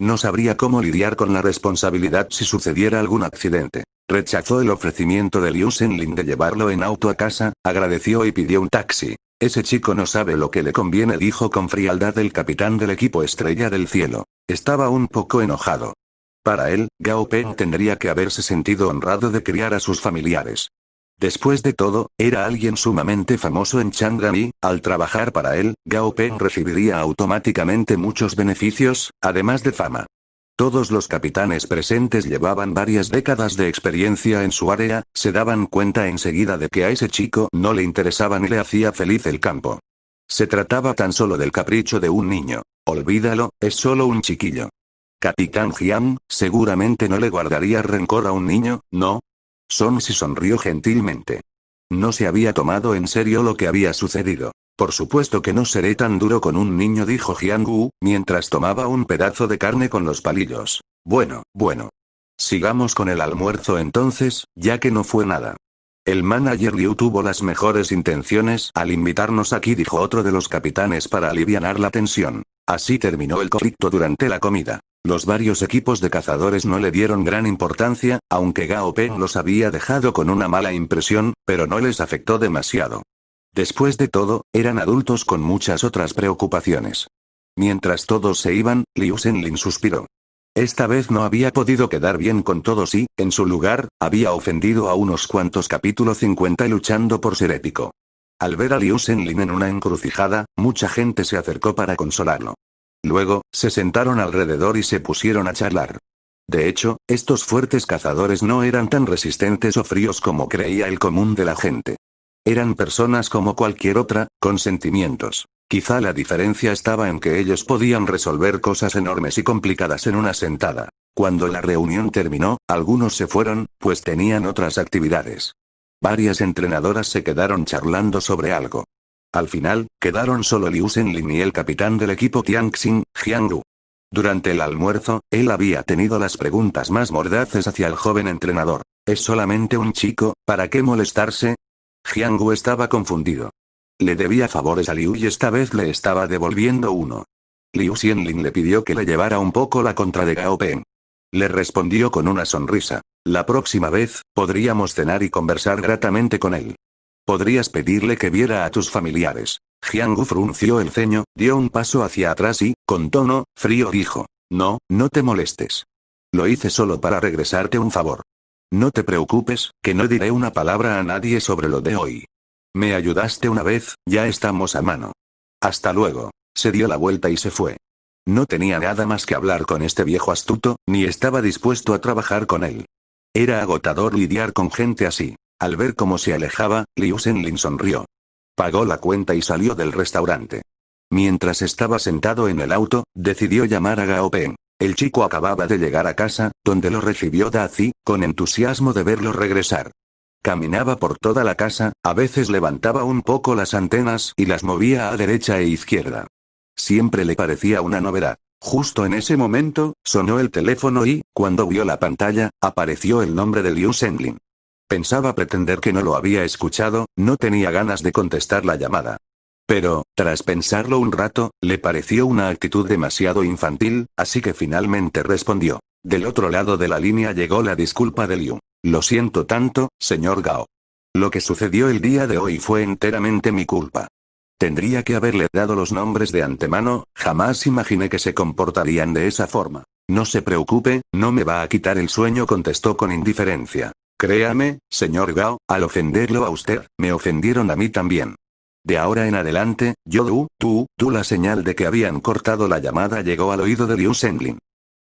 No sabría cómo lidiar con la responsabilidad si sucediera algún accidente». Rechazó el ofrecimiento de Liu Shenlin de llevarlo en auto a casa, agradeció y pidió un taxi. «Ese chico no sabe lo que le conviene», dijo con frialdad el capitán del equipo Estrella del Cielo. Estaba un poco enojado. Para él, Gao Peng tendría que haberse sentido honrado de criar a sus familiares. Después de todo, era alguien sumamente famoso en Chang'an. Al trabajar para él, Gao Peng recibiría automáticamente muchos beneficios, además de fama. Todos los capitanes presentes llevaban varias décadas de experiencia en su área, se daban cuenta enseguida de que a ese chico no le interesaba ni le hacía feliz el campo. Se trataba tan solo del capricho de un niño. Olvídalo, es solo un chiquillo. Capitán Jiang, seguramente no le guardaría rencor a un niño, ¿no? Song Si sonrió gentilmente. No se había tomado en serio lo que había sucedido. Por supuesto que no seré tan duro con un niño, dijo Jiang-Wu, mientras tomaba un pedazo de carne con los palillos. Bueno. Sigamos con el almuerzo entonces, ya que no fue nada. El manager Liu tuvo las mejores intenciones al invitarnos aquí, dijo otro de los capitanes para alivianar la tensión. Así terminó el conflicto durante la comida. Los varios equipos de cazadores no le dieron gran importancia, aunque Gao Peng los había dejado con una mala impresión, pero no les afectó demasiado. Después de todo, eran adultos con muchas otras preocupaciones. Mientras todos se iban, Liu Shenlin suspiró. Esta vez no había podido quedar bien con todos y, en su lugar, había ofendido a unos cuantos. Capítulo 50 luchando por ser épico. Al ver a Liu Shenlin en una encrucijada, mucha gente se acercó para consolarlo. Luego, se sentaron alrededor y se pusieron a charlar. De hecho, estos fuertes cazadores no eran tan resistentes o fríos como creía el común de la gente. Eran personas como cualquier otra, con sentimientos. Quizá la diferencia estaba en que ellos podían resolver cosas enormes y complicadas en una sentada. Cuando la reunión terminó, algunos se fueron, pues tenían otras actividades. Varias entrenadoras se quedaron charlando sobre algo. Al final, quedaron solo Liu Shenlin y el capitán del equipo Tianxin, Jiang Gu. Durante el almuerzo, él había tenido las preguntas más mordaces hacia el joven entrenador. ¿Es solamente un chico, para qué molestarse? Jiang Gu estaba confundido. Le debía favores a Liu y esta vez le estaba devolviendo uno. Liu Shenlin le pidió que le llevara un poco la contra de Gao Peng. Le respondió con una sonrisa. La próxima vez, podríamos cenar y conversar gratamente con él. Podrías pedirle que viera a tus familiares. Jiang Gu frunció el ceño, dio un paso hacia atrás y, con tono frío dijo. No, no te molestes. Lo hice solo para regresarte un favor. No te preocupes, que no diré una palabra a nadie sobre lo de hoy. Me ayudaste una vez, ya estamos a mano. Hasta luego. Se dio la vuelta y se fue. No tenía nada más que hablar con este viejo astuto, ni estaba dispuesto a trabajar con él. Era agotador lidiar con gente así. Al ver cómo se alejaba, Liu Shenlin sonrió. Pagó la cuenta y salió del restaurante. Mientras estaba sentado en el auto, decidió llamar a Gao Peng. El chico acababa de llegar a casa, donde lo recibió Da Ci, con entusiasmo de verlo regresar. Caminaba por toda la casa, a veces levantaba un poco las antenas y las movía a derecha e izquierda. Siempre le parecía una novedad. Justo en ese momento, sonó el teléfono y, cuando vio la pantalla, apareció el nombre de Liu Shenlin. Pensaba pretender que no lo había escuchado, no tenía ganas de contestar la llamada. Pero, tras pensarlo un rato, le pareció una actitud demasiado infantil, así que finalmente respondió. Del otro lado de la línea llegó la disculpa de Liu. Lo siento tanto, señor Gao. Lo que sucedió el día de hoy fue enteramente mi culpa. Tendría que haberle dado los nombres de antemano, jamás imaginé que se comportarían de esa forma. No se preocupe, no me va a quitar el sueño, contestó con indiferencia. Créame, señor Gao, al ofenderlo a usted, me ofendieron a mí también. De ahora en adelante, tú, la señal de que habían cortado la llamada llegó al oído de Liu Shenlin.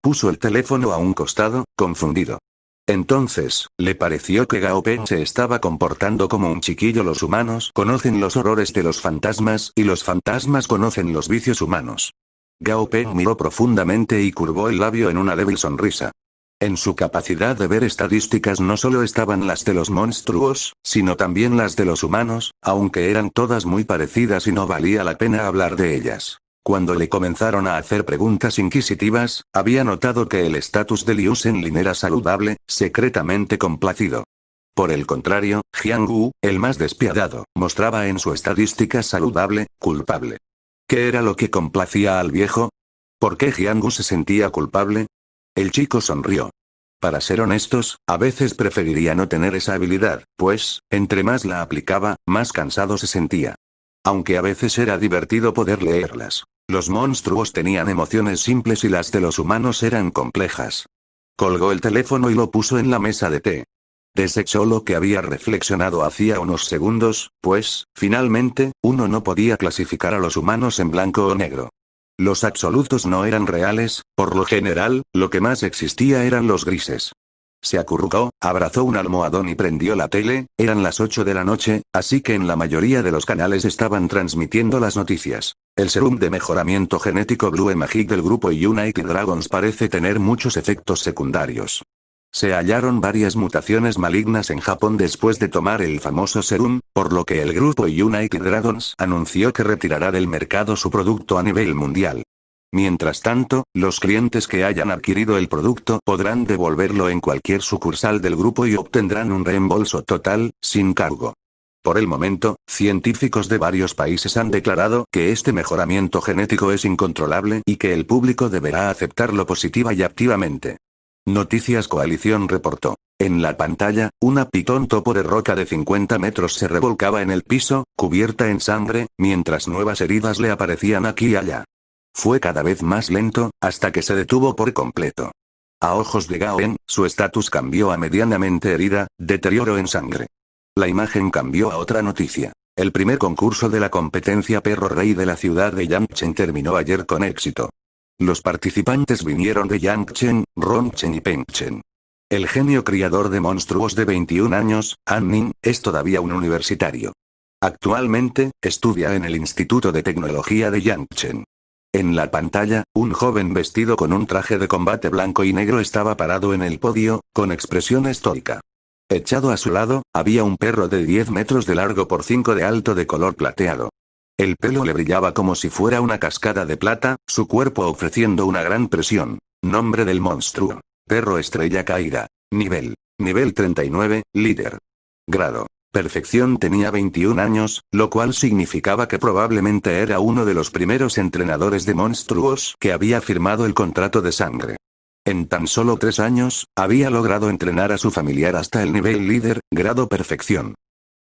Puso el teléfono a un costado, confundido. Entonces, le pareció que Gao Peng se estaba comportando como un chiquillo. Los humanos conocen los horrores de los fantasmas y los fantasmas conocen los vicios humanos. Gao Peng miró profundamente y curvó el labio en una débil sonrisa. En su capacidad de ver estadísticas no solo estaban las de los monstruos, sino también las de los humanos, aunque eran todas muy parecidas y no valía la pena hablar de ellas. Cuando le comenzaron a hacer preguntas inquisitivas, había notado que el estatus de Liu Shenlin era saludable, secretamente complacido. Por el contrario, Jiang Gu, el más despiadado, mostraba en su estadística saludable, culpable. ¿Qué era lo que complacía al viejo? ¿Por qué Jiang Gu se sentía culpable? El chico sonrió. Para ser honestos, a veces preferiría no tener esa habilidad, pues, entre más la aplicaba, más cansado se sentía. Aunque a veces era divertido poder leerlas. Los monstruos tenían emociones simples y las de los humanos eran complejas. Colgó el teléfono y lo puso en la mesa de té. Desechó lo que había reflexionado hacía unos segundos, pues, finalmente, uno no podía clasificar a los humanos en blanco o negro. Los absolutos no eran reales, por lo general, lo que más existía eran los grises. Se acurrucó, abrazó un almohadón y prendió la tele. Eran las 8 de la noche, así que en la mayoría de los canales estaban transmitiendo las noticias. El serum de mejoramiento genético Blue Magic del grupo United Dragons parece tener muchos efectos secundarios. Se hallaron varias mutaciones malignas en Japón después de tomar el famoso serum, por lo que el grupo United Dragons anunció que retirará del mercado su producto a nivel mundial. Mientras tanto, los clientes que hayan adquirido el producto podrán devolverlo en cualquier sucursal del grupo y obtendrán un reembolso total, sin cargo. Por el momento, científicos de varios países han declarado que este mejoramiento genético es incontrolable y que el público deberá aceptarlo positiva y activamente. Noticias Coalición reportó. En la pantalla, una pitón topo de roca de 50 metros se revolcaba en el piso, cubierta en sangre, mientras nuevas heridas le aparecían aquí y allá. Fue cada vez más lento, hasta que se detuvo por completo. A ojos de Gao Peng, su estatus cambió a medianamente herida, deterioro en sangre. La imagen cambió a otra noticia. El primer concurso de la competencia Perro Rey de la ciudad de Yangchen terminó ayer con éxito. Los participantes vinieron de Yangchen, Rongchen y Pengchen. El genio criador de monstruos de 21 años, An Ning, es todavía un universitario. Actualmente, estudia en el Instituto de Tecnología de Yangchen. En la pantalla, un joven vestido con un traje de combate blanco y negro estaba parado en el podio, con expresión estoica. Echado a su lado, había un perro de 10 metros de largo por 5 de alto de color plateado. El pelo le brillaba como si fuera una cascada de plata, su cuerpo ofreciendo una gran presión. Nombre del monstruo. Perro estrella caída. Nivel 39, líder. Grado. Perfección. Tenía 21 años, lo cual significaba que probablemente era uno de los primeros entrenadores de monstruos que había firmado el contrato de sangre. En tan solo 3 años, había logrado entrenar a su familiar hasta el nivel líder, grado perfección.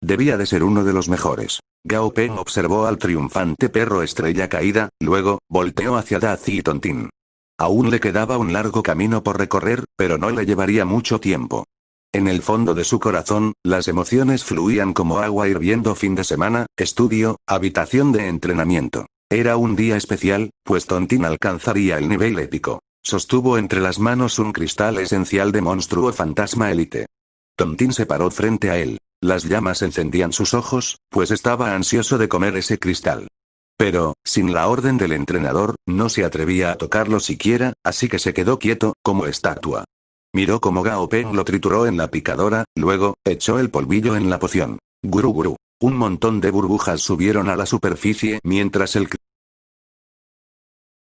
Debía de ser uno de los mejores. Gao Peng observó al triunfante perro estrella caída, luego, volteó hacia Dazi y Tontín. Aún le quedaba un largo camino por recorrer, pero no le llevaría mucho tiempo. En el fondo de su corazón, las emociones fluían como agua hirviendo. Fin de semana, estudio, habitación de entrenamiento. Era un día especial, pues Tontín alcanzaría el nivel épico. Sostuvo entre las manos un cristal esencial de monstruo fantasma élite. Tontín se paró frente a él. Las llamas encendían sus ojos, pues estaba ansioso de comer ese cristal. Pero, sin la orden del entrenador, no se atrevía a tocarlo siquiera, así que se quedó quieto, como estatua. Miró cómo Gao Peng lo trituró en la picadora, luego, echó el polvillo en la poción. Gurú gurú. Un montón de burbujas subieron a la superficie mientras el